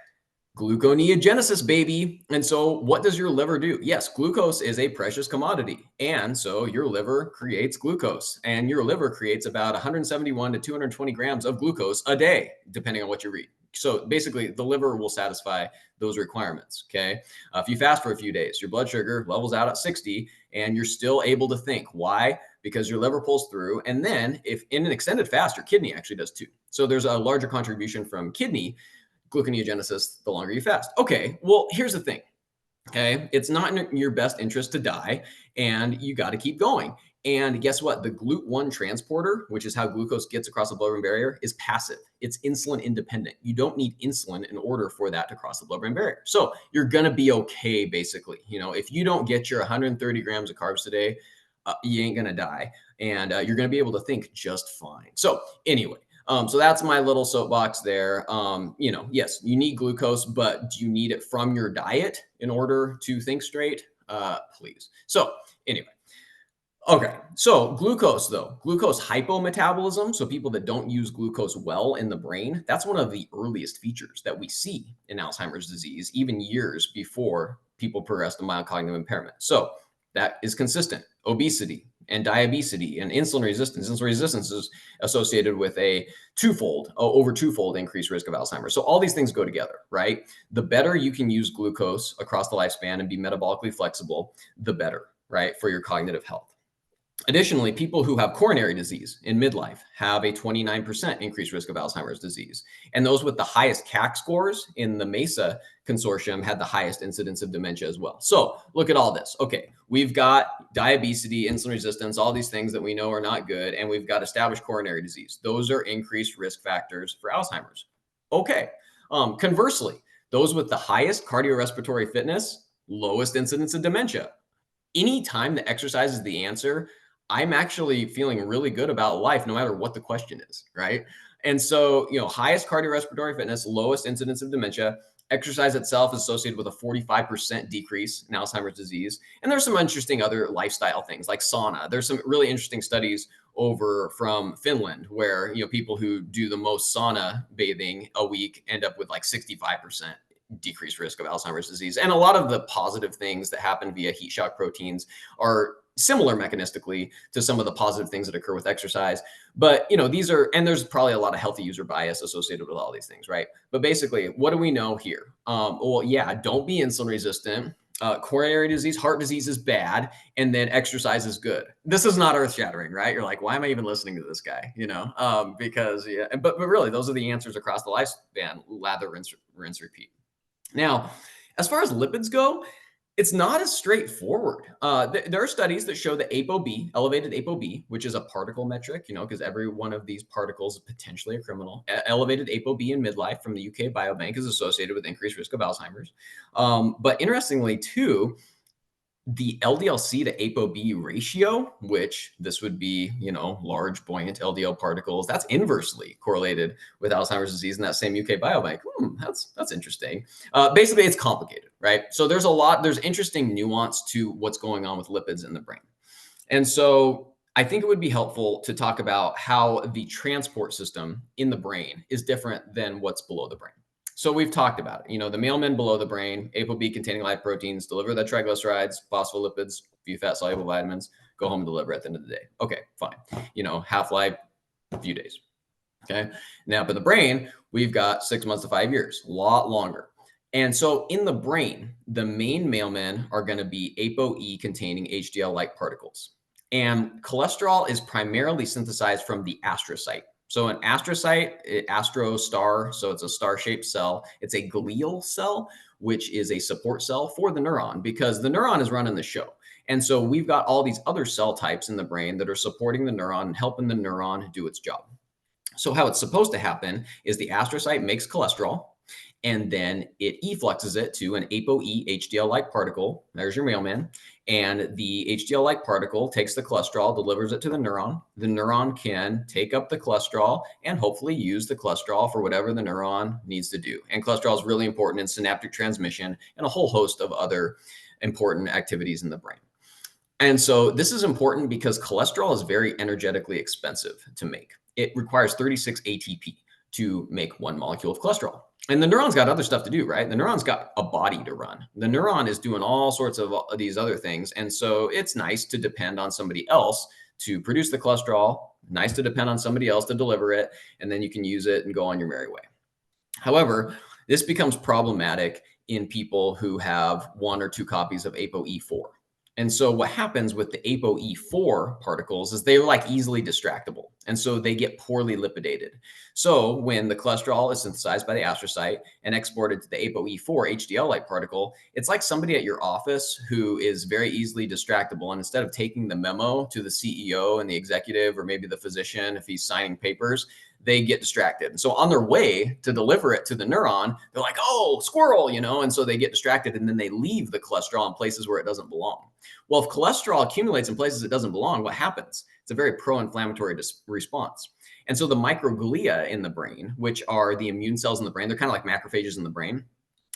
Gluconeogenesis, baby. And so what does your liver do? Yes, glucose is a precious commodity. And so your liver creates glucose, and your liver creates about 171 to 220 grams of glucose a day, depending on what you read. So basically the liver will satisfy those requirements. Okay. If you fast for a few days, your blood sugar levels out at 60 and you're still able to think. Why? Because your liver pulls through. And then if in an extended fast, your kidney actually does too. So there's a larger contribution from kidney gluconeogenesis the longer you fast. Okay, well, here's the thing. Okay, it's not in your best interest to die, and you got to keep going. And guess what? The GLUT1 transporter, which is how glucose gets across the blood-brain barrier, is passive. It's insulin independent. You don't need insulin in order for that to cross the blood-brain barrier. So you're going to be okay, basically. If you don't get your 130 grams of carbs today, you ain't going to die. And you're going to be able to think just fine. So anyway, so that's my little soapbox there. Yes, you need glucose, but do you need it from your diet in order to think straight? Please. So anyway, okay. So glucose hypometabolism. So people that don't use glucose well in the brain, that's one of the earliest features that we see in Alzheimer's disease, even years before people progress to mild cognitive impairment. So that is consistent. Obesity and diabetes and insulin resistance. Insulin resistance is associated with over twofold increased risk of Alzheimer's. So all these things go together, right? The better you can use glucose across the lifespan and be metabolically flexible, the better, right, for your cognitive health. Additionally, people who have coronary disease in midlife have a 29% increased risk of Alzheimer's disease. And those with the highest CAC scores in the MESA consortium had the highest incidence of dementia as well. So look at all this. Okay, we've got diabetes, insulin resistance, all these things that we know are not good, and we've got established coronary disease. Those are increased risk factors for Alzheimer's. Okay, conversely, those with the highest cardiorespiratory fitness, lowest incidence of dementia. Anytime that exercise is the answer, I'm actually feeling really good about life, no matter what the question is, right? And so, highest cardiorespiratory fitness, lowest incidence of dementia. Exercise itself is associated with a 45% decrease in Alzheimer's disease. And there's some interesting other lifestyle things like sauna. There's some really interesting studies over from Finland where, people who do the most sauna bathing a week end up with like 65% decreased risk of Alzheimer's disease. And a lot of the positive things that happen via heat shock proteins are similar mechanistically to some of the positive things that occur with exercise. But, these are, and there's probably a lot of healthy user bias associated with all these things, right? But basically, what do we know here? Well, yeah, don't be insulin resistant. Coronary disease, heart disease is bad, and then exercise is good. This is not earth shattering, right? You're like, why am I even listening to this guy? Because yeah, but really, those are the answers across the lifespan: lather, rinse, repeat. Now, as far as lipids go, it's not as straightforward. There are studies that show that ApoB, elevated ApoB, which is a particle metric, because every one of these particles is potentially a criminal. Elevated ApoB in midlife from the UK Biobank is associated with increased risk of Alzheimer's. But interestingly, too, the LDL-C to ApoB ratio, which this would be, large buoyant LDL particles, that's inversely correlated with Alzheimer's disease in that same UK Biobank. That's interesting. Basically, it's complicated, right? So there's interesting nuance to what's going on with lipids in the brain. And so I think it would be helpful to talk about how the transport system in the brain is different than what's below the brain. So we've talked about it. The mailmen below the brain, ApoB containing lipoproteins, deliver the triglycerides, phospholipids, few fat soluble vitamins, go home and deliver at the end of the day. Okay, fine. Half-life, a few days. Okay. Now, but in the brain, we've got 6 months to 5 years, a lot longer. And so in the brain, the main mailmen are going to be ApoE containing HDL-like particles. And cholesterol is primarily synthesized from the astrocyte. So an astrocyte, astro star, so it's a star-shaped cell. It's a glial cell, which is a support cell for the neuron because the neuron is running the show. And so we've got all these other cell types in the brain that are supporting the neuron and helping the neuron do its job. So how it's supposed to happen is the astrocyte makes cholesterol, and then it effluxes it to an ApoE HDL-like particle. There's your mailman. And the HDL-like particle takes the cholesterol, delivers it to the neuron. The neuron can take up the cholesterol and hopefully use the cholesterol for whatever the neuron needs to do. And cholesterol is really important in synaptic transmission and a whole host of other important activities in the brain. And so this is important because cholesterol is very energetically expensive to make. It requires 36 ATP to make one molecule of cholesterol. And the neuron's got other stuff to do, right? The neuron's got a body to run. The neuron is doing all sorts of these other things. And so it's nice to depend on somebody else to produce the cholesterol, nice to depend on somebody else to deliver it, and then you can use it and go on your merry way. However, this becomes problematic in people who have 1 or 2 copies of ApoE4. And so what happens with the ApoE4 particles is they're like easily distractible. And so they get poorly lipidated. So when the cholesterol is synthesized by the astrocyte and exported to the ApoE4 HDL-like particle, it's like somebody at your office who is very easily distractible. And instead of taking the memo to the CEO and the executive, or maybe the physician, if he's signing papers, they get distracted. And so on their way to deliver it to the neuron, they're like, oh, squirrel, and so they get distracted and then they leave the cholesterol in places where it doesn't belong. Well, if cholesterol accumulates in places it doesn't belong, what happens? It's a very pro-inflammatory response. And so the microglia in the brain, which are the immune cells in the brain, they're kind of like macrophages in the brain.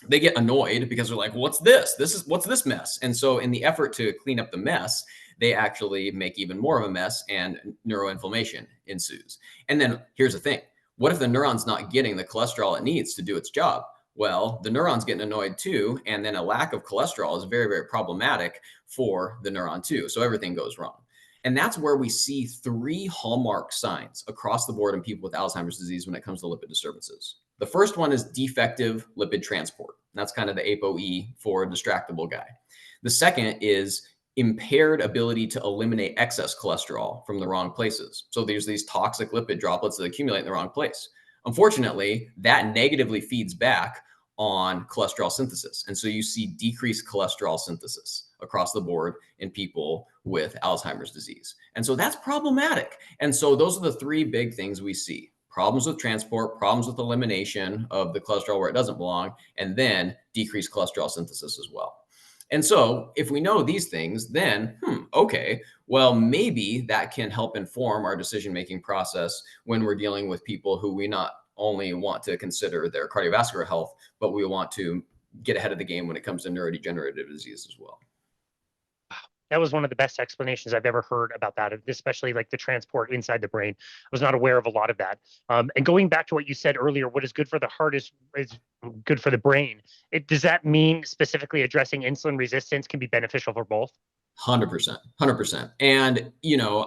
They get annoyed because they're like, what's this? What's this mess? And so in the effort to clean up the mess, they actually make even more of a mess and neuroinflammation ensues. And then here's the thing. What if the neuron's not getting the cholesterol it needs to do its job? Well, the neuron's getting annoyed too. And then a lack of cholesterol is very, very problematic for the neuron too. So everything goes wrong. And that's where we see 3 hallmark signs across the board in people with Alzheimer's disease when it comes to lipid disturbances. The first one is defective lipid transport. That's kind of the ApoE4 distractible guy. The second is impaired ability to eliminate excess cholesterol from the wrong places. So there's these toxic lipid droplets that accumulate in the wrong place. Unfortunately, that negatively feeds back on cholesterol synthesis. And so you see decreased cholesterol synthesis across the board in people with Alzheimer's disease. And so that's problematic. And so those are the three big things we see: problems with transport, problems with elimination of the cholesterol where it doesn't belong, and then decreased cholesterol synthesis as well. And so if we know these things, then, okay, well, maybe that can help inform our decision-making process when we're dealing with people who we not only want to consider their cardiovascular health, but we want to get ahead of the game when it comes to neurodegenerative disease as well. That was one of the best explanations I've ever heard about that, especially like the transport inside the brain. I was not aware of a lot of that. And going back to what you said earlier, what is good for the heart is good for the brain. Does that mean specifically addressing insulin resistance can be beneficial for both? 100%, 100%. And,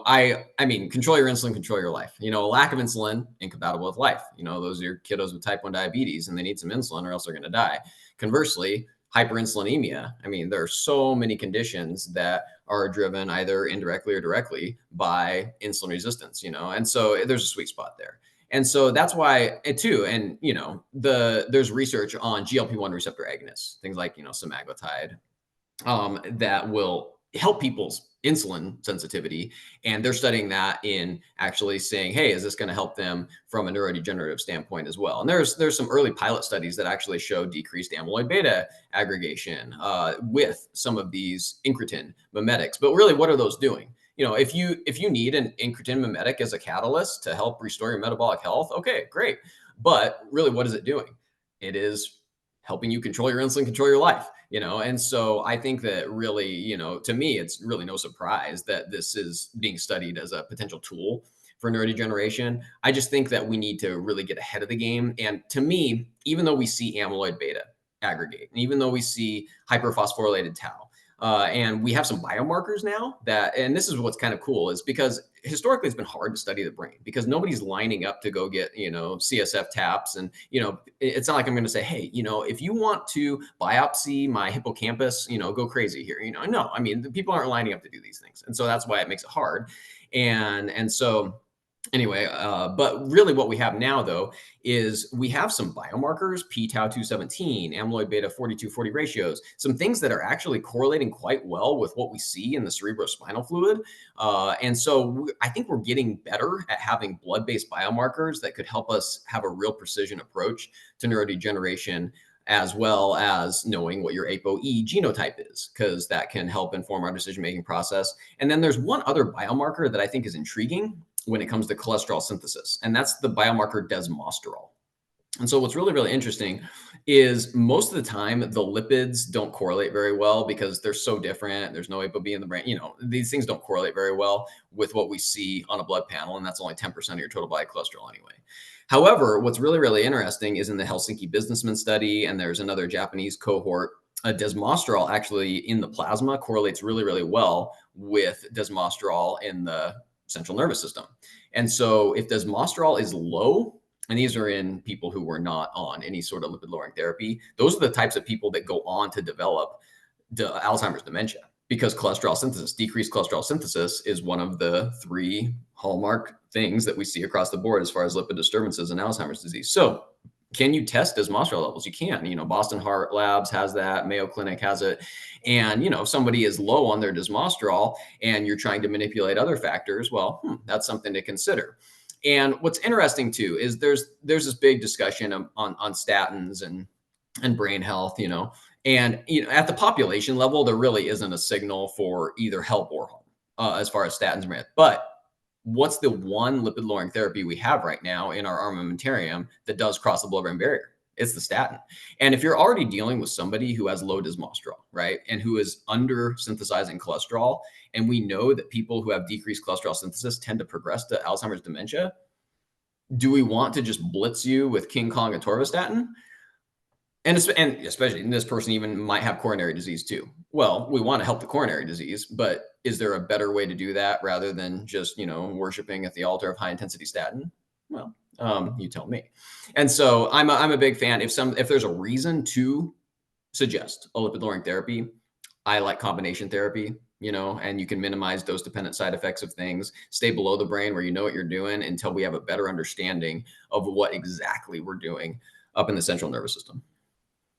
I mean, control your insulin, control your life. A lack of insulin, incompatible with life. Those are your kiddos with type 1 diabetes and they need some insulin or else they're going to die. Conversely, hyperinsulinemia. I mean, there are so many conditions that are driven either indirectly or directly by insulin resistance, and so there's a sweet spot there. And so that's why too, and there's research on GLP-1 receptor agonists, things like, semaglutide, that will help people's insulin sensitivity. And they're studying that in actually saying, hey, is this going to help them from a neurodegenerative standpoint as well? And there's some early pilot studies that actually show decreased amyloid beta aggregation with some of these incretin mimetics. But really, what are those doing? If you need an incretin mimetic as a catalyst to help restore your metabolic health, okay, great. But really, what is it doing? It is helping you control your insulin, control your life, and so I think that really, to me, it's really no surprise that this is being studied as a potential tool for neurodegeneration. I just think that we need to really get ahead of the game. And to me, even though we see amyloid beta aggregate, and even though we see hyperphosphorylated tau, and we have some biomarkers now and this is what's kind of cool, is because historically it's been hard to study the brain because nobody's lining up to go get, CSF taps. And, it's not like I'm going to say, hey, if you want to biopsy my hippocampus, go crazy here. No, I mean, the people aren't lining up to do these things. And so that's why it makes it hard. And so anyway, but really what we have now, though, is we have some biomarkers, p-tau217, amyloid beta 42/40 ratios, some things that are actually correlating quite well with what we see in the cerebrospinal fluid. And so I think we're getting better at having blood-based biomarkers that could help us have a real precision approach to neurodegeneration, as well as knowing what your ApoE genotype is, because that can help inform our decision-making process. And then there's one other biomarker that I think is intriguing when it comes to cholesterol synthesis, and that's the biomarker desmosterol. And so what's really, really interesting is most of the time, the lipids don't correlate very well because they're so different. There's no ApoB in the brain. These things don't correlate very well with what we see on a blood panel, and that's only 10% of your total body cholesterol anyway. However, what's really, really interesting is in the Helsinki businessman study, and there's another Japanese cohort, desmosterol actually in the plasma correlates really, really well with desmosterol in the central nervous system. And so if desmosterol is low, and these are in people who were not on any sort of lipid lowering therapy, those are the types of people that go on to develop Alzheimer's dementia, because decreased cholesterol synthesis is one of the three hallmark things that we see across the board as far as lipid disturbances in Alzheimer's disease. So can you test desmosterol levels? You can. Boston Heart Labs has that, Mayo Clinic has it. And, if somebody is low on their desmosterol and you're trying to manipulate other factors, well, that's something to consider. And what's interesting too is there's this big discussion on statins and brain health, and at the population level, there really isn't a signal for either help or harm as far as statins are. But what's the one lipid lowering therapy we have right now in our armamentarium that does cross the blood-brain barrier? It's the statin. And if you're already dealing with somebody who has low desmosterol, right, and who is under synthesizing cholesterol, and we know that people who have decreased cholesterol synthesis tend to progress to Alzheimer's dementia, do we want to just blitz you with King Kong atorvastatin? And especially this person even might have coronary disease too. Well, we want to help the coronary disease, but is there a better way to do that rather than just, worshiping at the altar of high intensity statin? Well, you tell me. And so I'm a big fan. If there's a reason to suggest a lipid lowering therapy, I like combination therapy. and you can minimize dose dependent side effects of things, stay below the brain where you know what you're doing until we have a better understanding of what exactly we're doing up in the central nervous system.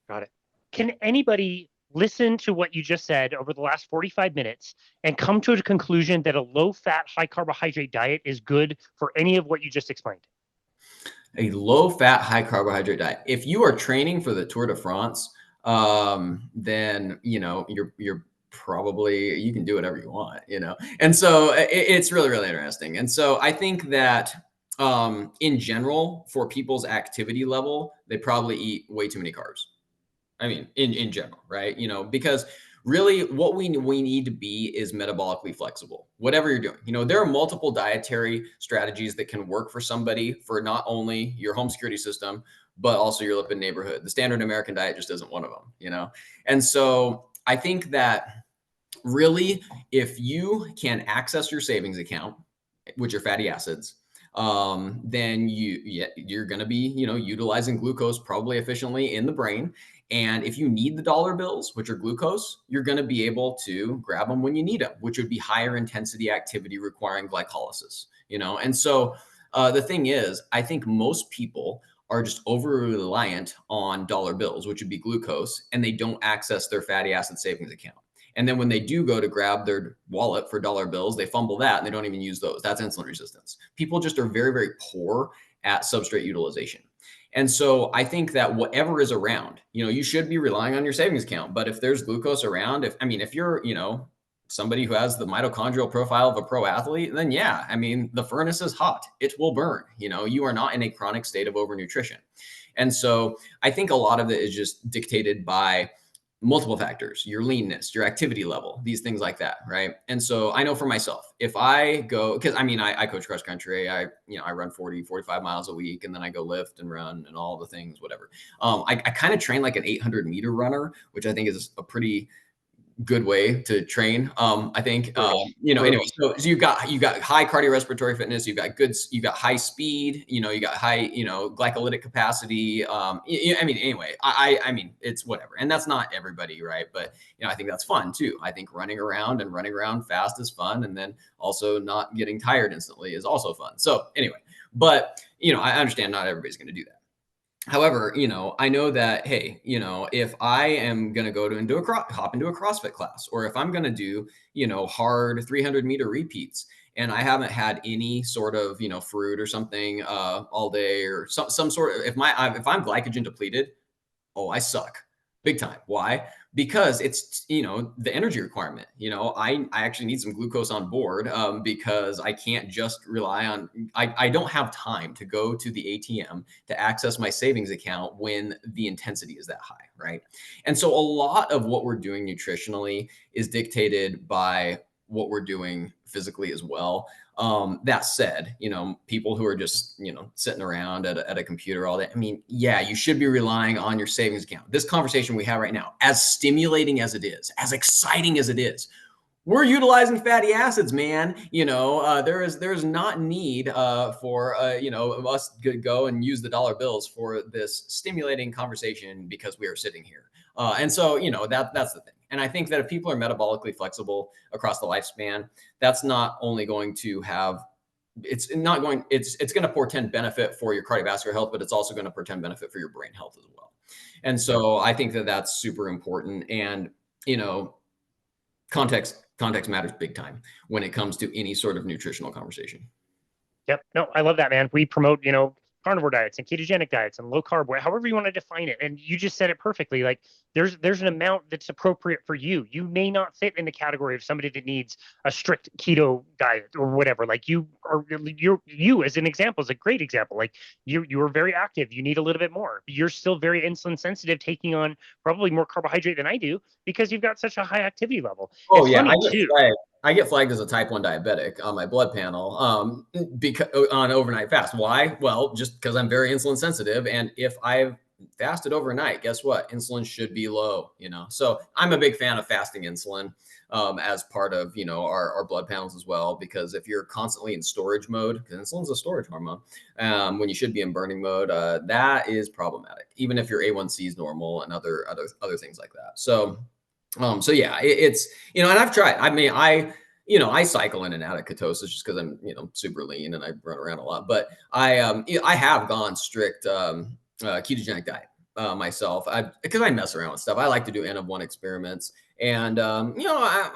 Got it. Can anybody listen to what you just said over the last 45 minutes and come to a conclusion that a low fat, high carbohydrate diet is good for any of what you just explained? A low fat, high carbohydrate diet. If you are training for the Tour de France, then you're probably, you can do whatever you want, and so it's really, really interesting. And so I think that in general, for people's activity level, they probably eat way too many carbs. I mean, in general, right? Because really what we need to be is metabolically flexible, whatever you're doing. There are multiple dietary strategies that can work for somebody for not only your home security system, but also your lipid neighborhood. The standard American diet just isn't one of them. And so I think that really, if you can access your savings account with your fatty acids, then you're going to be, utilizing glucose probably efficiently in the brain. And if you need the dollar bills, which are glucose, you're going to be able to grab them when you need them, which would be higher intensity activity requiring glycolysis, And so the thing is, I think most people are just over reliant on dollar bills, which would be glucose, and they don't access their fatty acid savings account. And then when they do go to grab their wallet for dollar bills, they fumble that and they don't even use those. That's insulin resistance. People just are very, very poor at substrate utilization. And so I think that whatever is around, you should be relying on your savings account. But if there's glucose around, if you're, somebody who has the mitochondrial profile of a pro athlete, then yeah, the furnace is hot. It will burn. You are not in a chronic state of overnutrition. And so I think a lot of it is just dictated by multiple factors, your leanness, your activity level, these things like that. Right. And so I know for myself, if I go, because I coach cross country, I run 40, 45 miles a week, and then I go lift and run and all the things, whatever. I kind of train like an 800-meter runner, which I think is a pretty good way to train. I think, anyway, so you've got high cardiorespiratory fitness, you've got high speed, you got high, glycolytic capacity. Anyway, I it's whatever. And that's not everybody, right? But, I think that's fun too. I think running around fast is fun. And then also not getting tired instantly is also fun. So anyway, but, I understand not everybody's going to do that. However, I know that, hey, if I am going to go hop into a CrossFit class, or if I'm going to do, hard 300-meter repeats, and I haven't had any sort of, fruit or something all day, or some sort of, if I'm glycogen depleted, oh, I suck big time. Why? Because it's, the energy requirement. I actually need some glucose on board because I can't just rely on, I don't have time to go to the ATM to access my savings account when the intensity is that high, right? And so a lot of what we're doing nutritionally is dictated by what we're doing physically as well. That said, people who are just, sitting around at a computer all day, yeah, you should be relying on your savings account. This conversation we have right now, as stimulating as it is, as exciting as it is, we're utilizing fatty acids, man. There's not need for us to go and use the dollar bills for this stimulating conversation because we are sitting here. And so, that's the thing. And I think that if people are metabolically flexible across the lifespan, that's not only going to have, it's going to portend benefit for your cardiovascular health, but it's also going to portend benefit for your brain health as well. And so I think that that's super important. And, context matters big time when it comes to any sort of nutritional conversation. Yep. No, I love that, man. We promote, carnivore diets and ketogenic diets and low carb, however you want to define it. And you just said it perfectly. Like there's an amount that's appropriate for you. You may not fit in the category of somebody that needs a strict keto diet or whatever. Like you as an example is a great example. Like you are very active. You need a little bit more. You're still very insulin sensitive, taking on probably more carbohydrate than I do because you've got such a high activity level. Oh, it's yeah. funny too. I get flagged as a type 1 diabetic on my blood panel because on overnight fast. Why? Well, just because I'm very insulin sensitive. And if I've fasted overnight, guess what? Insulin should be low, So I'm a big fan of fasting insulin as part of, our blood panels as well, because if you're constantly in storage mode, because insulin's a storage hormone, when you should be in burning mode, that is problematic, even if your A1C is normal and other things like that. So yeah, And I've tried. I mean, I cycle in and out of ketosis just because I'm, super lean and I run around a lot. But I have gone strict ketogenic diet myself. Because I mess around with stuff. I like to do N of 1 experiments, and I'm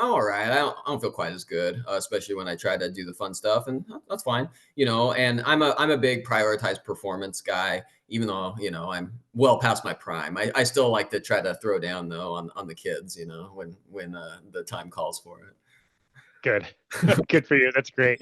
all right. I don't feel quite as good, especially when I try to do the fun stuff, and that's fine. And I'm a big prioritized performance guy. Even though I'm well past my prime, I still like to try to throw down though on the kids. When the time calls for it. Good. Good for you. That's great.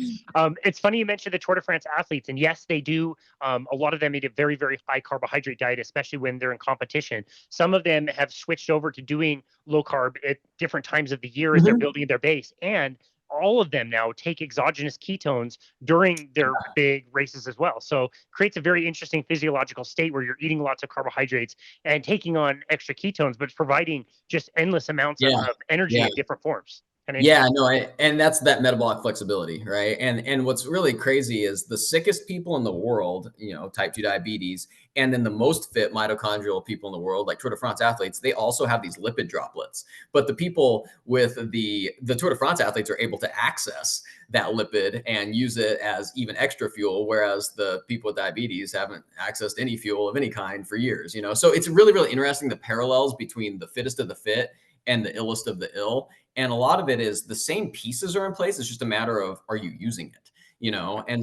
It's funny you mentioned the Tour de France athletes, and yes, they do. A lot of them eat a very, very high carbohydrate diet, especially when they're in competition. Some of them have switched over to doing low carb at different times of the year as they're Mhm. building their base. And all of them now take exogenous ketones during their big races as well. So creates a very interesting physiological state where you're eating lots of carbohydrates and taking on extra ketones, but providing just endless amounts Yeah, of energy yeah. in different forms. Kind of Yeah, interesting. no, and that's that metabolic flexibility, right? And what's really crazy is the sickest people in the world, type 2 diabetes, and then the most fit mitochondrial people in the world, like Tour de France athletes, they also have these lipid droplets. But the people with the Tour de France athletes are able to access that lipid and use it as even extra fuel, whereas the people with diabetes haven't accessed any fuel of any kind for years. So it's really, really interesting the parallels between the fittest of the fit and the illest of the ill. And a lot of it is the same pieces are in place. It's just a matter of, are you using it? And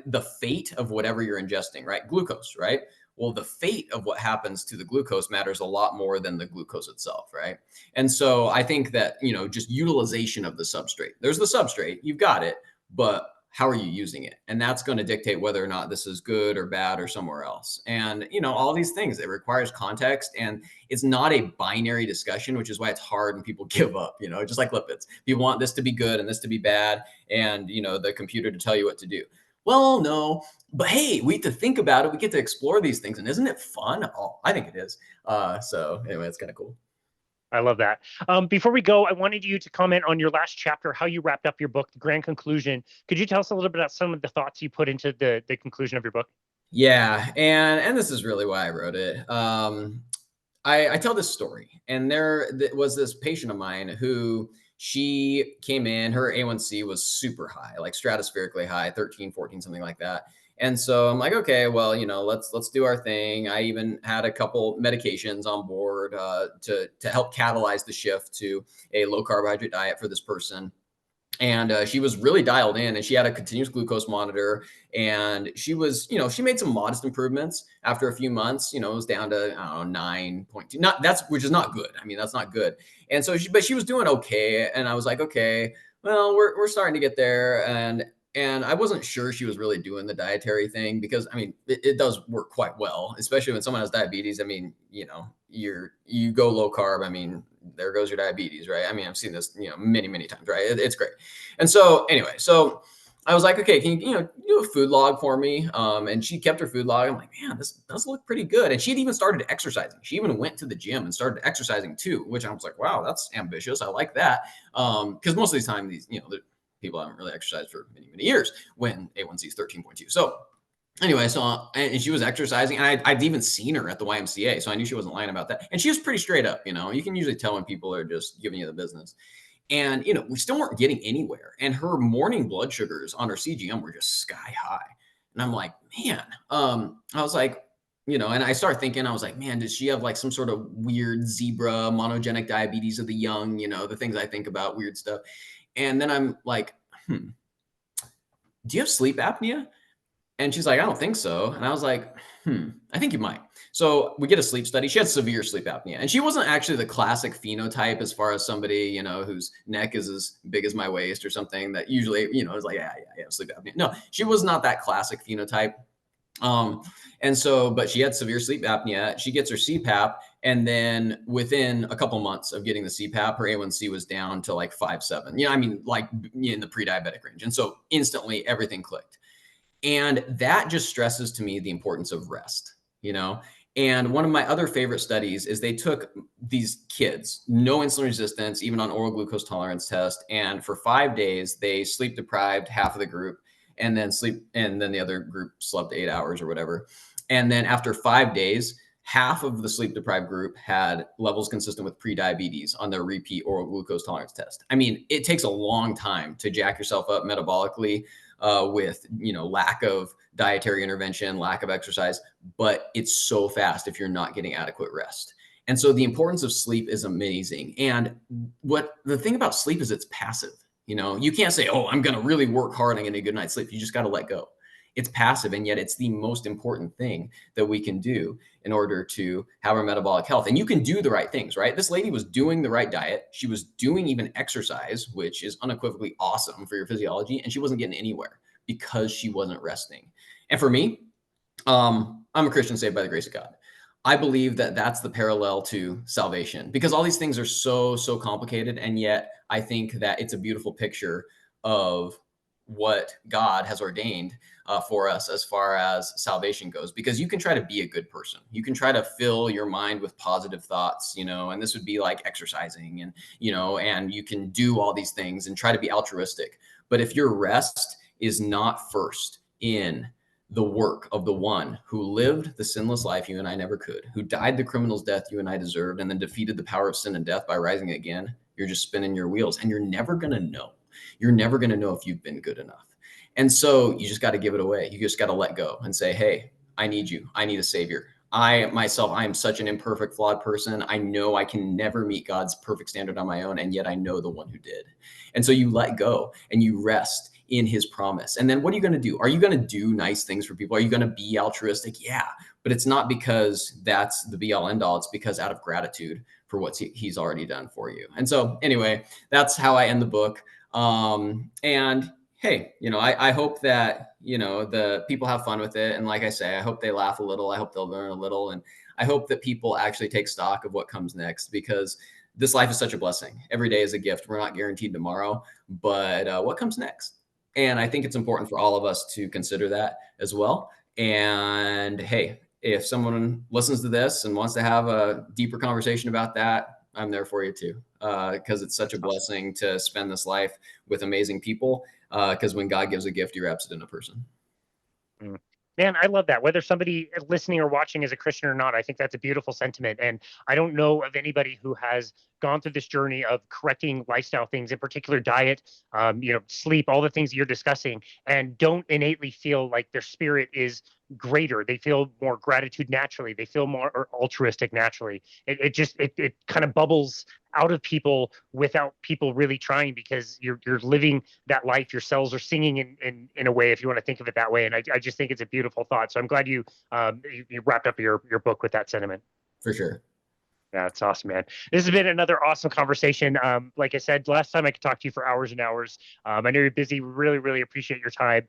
the fate of whatever you're ingesting, right? Glucose, right? Well, the fate of what happens to the glucose matters a lot more than the glucose itself, right? And so I think that, just utilization of the substrate. There's the substrate, you've got it, but how are you using it? And that's going to dictate whether or not this is good or bad or somewhere else. And, all these things, it requires context, and it's not a binary discussion, which is why it's hard and people give up, just like lipids. People want this to be good and this to be bad, and, the computer to tell you what to do. Well, no, but hey, we get to think about it. We get to explore these things. And isn't it fun? Oh, I think it is. So anyway, it's kind of cool. I love that. Before we go, I wanted you to comment on your last chapter, how you wrapped up your book, the grand conclusion. Could you tell us a little bit about some of the thoughts you put into the conclusion of your book? Yeah, and this is really why I wrote it. I tell this story, and was this patient of mine who she came in, her A1C was super high, like stratospherically high, 13, 14, something like that. And so I'm like, okay, well, let's do our thing. I even had a couple medications on board to help catalyze the shift to a low carbohydrate diet for this person. And she was really dialed in, and she had a continuous glucose monitor, and she made some modest improvements after a few months. It was down to, I don't know, 9.2, which is not good. I mean, that's not good. And so but she was doing okay, and I was like, okay, well, we're starting to get there. And I wasn't sure she was really doing the dietary thing, because I mean, it does work quite well, especially when someone has diabetes. I mean, you go low carb. I mean, there goes your diabetes, right? I mean, I've seen this, many, many times, right? It's great. And so anyway, so I was like, okay, can you, do a food log for me? And she kept her food log. I'm like, man, this does look pretty good. And she'd even started exercising. She even went to the gym and started exercising too, which I was like, wow, that's ambitious. I like that. Because most of the time, the people haven't really exercised for many, many years when A1C is 13.2. So anyway, so and she was exercising, and I'd even seen her at the YMCA, so I knew she wasn't lying about that. And she was pretty straight up. You can usually tell when people are just giving you the business. And we still weren't getting anywhere. And her morning blood sugars on her CGM were just sky high. And I'm like, man, I was like, and I started thinking, I was like, man, does she have like some sort of weird zebra monogenic diabetes of the young? The things I think about, weird stuff. And then I'm like, do you have sleep apnea? And she's like, I don't think so. And I was like, I think you might. So we get a sleep study. She had severe sleep apnea. And she wasn't actually the classic phenotype as far as somebody, whose neck is as big as my waist or something that usually, is like, yeah, sleep apnea. No, she was not that classic phenotype. And so, but she had severe sleep apnea. She gets her CPAP. And then within a couple months of getting the CPAP, her A1C was down to like 5.7. I mean, like in the pre-diabetic range. And so instantly everything clicked. And that just stresses to me the importance of rest. And one of my other favorite studies is they took these kids, no insulin resistance, even on oral glucose tolerance test. And for 5 days, they sleep deprived half of the group, and then the other group slept 8 hours or whatever. And then after 5 days, half of the sleep deprived group had levels consistent with prediabetes on their repeat oral glucose tolerance test. I mean, it takes a long time to jack yourself up metabolically with, lack of dietary intervention, lack of exercise, but it's so fast if you're not getting adequate rest. And so the importance of sleep is amazing. And what the thing about sleep is it's passive. You can't say, oh, I'm going to really work hard. I'm going to get a good night's sleep. You just got to let go. It's passive, and yet it's the most important thing that we can do in order to have our metabolic health. And you can do the right things, right? This lady was doing the right diet. She was doing even exercise, which is unequivocally awesome for your physiology. And she wasn't getting anywhere because she wasn't resting. And for me, I'm a Christian saved by the grace of God. I believe that that's the parallel to salvation, because all these things are so complicated. And yet I think that it's a beautiful picture of what God has ordained for us as far as salvation goes, because you can try to be a good person. You can try to fill your mind with positive thoughts, and this would be like exercising and you can do all these things and try to be altruistic. But if your rest is not first in the work of the one who lived the sinless life you and I never could, who died the criminal's death you and I deserved, and then defeated the power of sin and death by rising again, you're just spinning your wheels, and you're never going to know. You're never going to know if you've been good enough. And so you just got to give it away. You just got to let go and say, hey, I need you. I need a savior. I am such an imperfect, flawed person. I know I can never meet God's perfect standard on my own, and yet I know the one who did. And so you let go and you rest in his promise. And then what are you going to do? Are you going to do nice things for people? Are you going to be altruistic? Yeah, but it's not because that's the be all end all. It's because out of gratitude for what he's already done for you. And so anyway, that's how I end the book. And hey, I hope that, the people have fun with it. And like I say, I hope they laugh a little. I hope they'll learn a little. And I hope that people actually take stock of what comes next, because this life is such a blessing. Every day is a gift. We're not guaranteed tomorrow, but what comes next? And I think it's important for all of us to consider that as well. And hey, if someone listens to this and wants to have a deeper conversation about that, I'm there for you too, because it's such a blessing to spend this life with amazing people, because when God gives a gift, he wraps it in a person. Man, I love that. Whether somebody listening or watching is a Christian or not, I think that's a beautiful sentiment. And I don't know of anybody who has gone through this journey of correcting lifestyle things, in particular diet, sleep, all the things that you're discussing, and don't innately feel like their spirit is greater. They feel more gratitude naturally. They feel more altruistic naturally. It kind of bubbles out of people without people really trying, because you're living that life. Your cells are singing in a way, if you want to think of it that way. And I just think it's a beautiful thought. So I'm glad you wrapped up your book with that sentiment. For sure. Yeah, that's awesome, man. This has been another awesome conversation. Like I said, last time I could talk to you for hours and hours. I know you're busy. Really, really appreciate your time.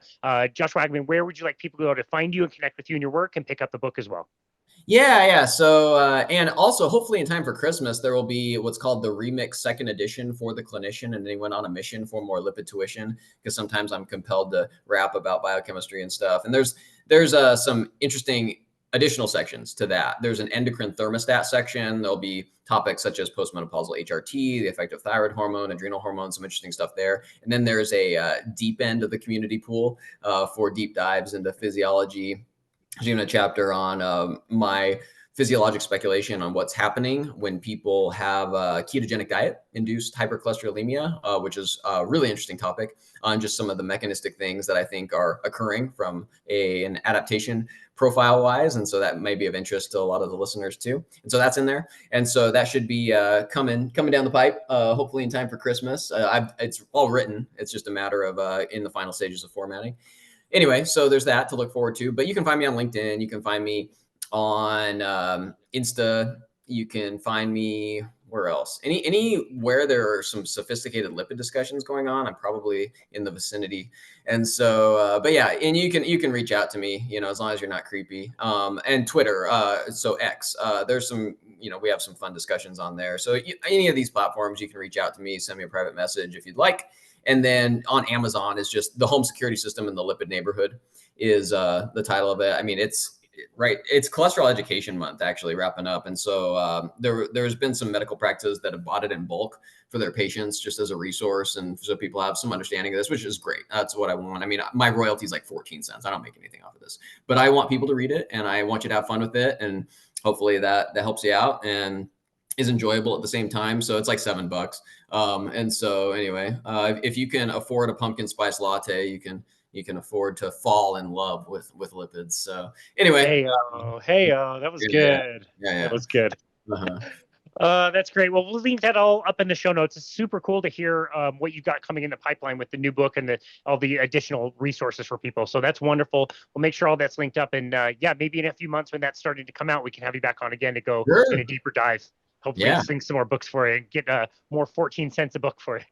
Josh Wageman, where would you like people to go to find you and connect with you and your work and pick up the book as well? Yeah. So, and also hopefully in time for Christmas, there will be what's called the Remix second edition for the clinician and anyone on a mission for more lipid tuition, because sometimes I'm compelled to rap about biochemistry and stuff. And there's some interesting additional sections to that. There's an endocrine thermostat section. There'll be topics such as postmenopausal HRT, the effect of thyroid hormone, adrenal hormone, some interesting stuff there. And then there's a deep end of the community pool for deep dives into physiology. There's even a chapter on my physiologic speculation on what's happening when people have a ketogenic diet induced hypercholesterolemia, which is a really interesting topic on just some of the mechanistic things that I think are occurring from an adaptation profile wise. And so that may be of interest to a lot of the listeners too. And so that's in there. And so that should be coming down the pipe, hopefully in time for Christmas. It's all written. It's just a matter of in the final stages of formatting. Anyway, so there's that to look forward to. But you can find me on LinkedIn. You can find me on Insta. You can find me where else? Anywhere there are some sophisticated lipid discussions going on, I'm probably in the vicinity. And so, but yeah, and you can reach out to me, as long as you're not creepy. And Twitter, so X. There's some, we have some fun discussions on there. So any of these platforms, you can reach out to me, send me a private message if you'd like. And then on Amazon is just The Home Security System in the Lipid Neighborhood is the title of it. I mean, it's cholesterol education month actually wrapping up. And so there's been some medical practices that have bought it in bulk for their patients just as a resource. And so people have some understanding of this, which is great. That's what I want. I mean, my royalty is like 14 cents. I don't make anything off of this, but I want people to read it and I want you to have fun with it. And hopefully that helps you out and is enjoyable at the same time. So it's like $7. And so anyway, if you can afford a pumpkin spice latte, you can afford to fall in love with lipids. So anyway, That was yeah, good. That yeah, was good. yeah. Uh-huh. That's great. Well, we'll link that all up in the show notes. It's super cool to hear what you've got coming in the pipeline with the new book and all the additional resources for people. So that's wonderful. We'll make sure all that's linked up. And yeah, maybe in a few months when that's starting to come out, we can have you back on again to go in a Sure. deeper dive. Hopefully, Yeah. sing some more books for you and get more 14 cents a book for you.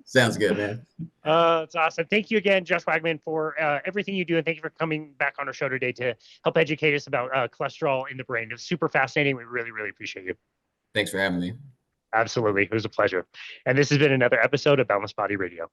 Sounds good, man. It's awesome. Thank you again, Josh Wageman, for everything you do. And thank you for coming back on our show today to help educate us about cholesterol in the brain. It was super fascinating. We really, really appreciate you. Thanks for having me. Absolutely. It was a pleasure. And this has been another episode of Boundless Body Radio.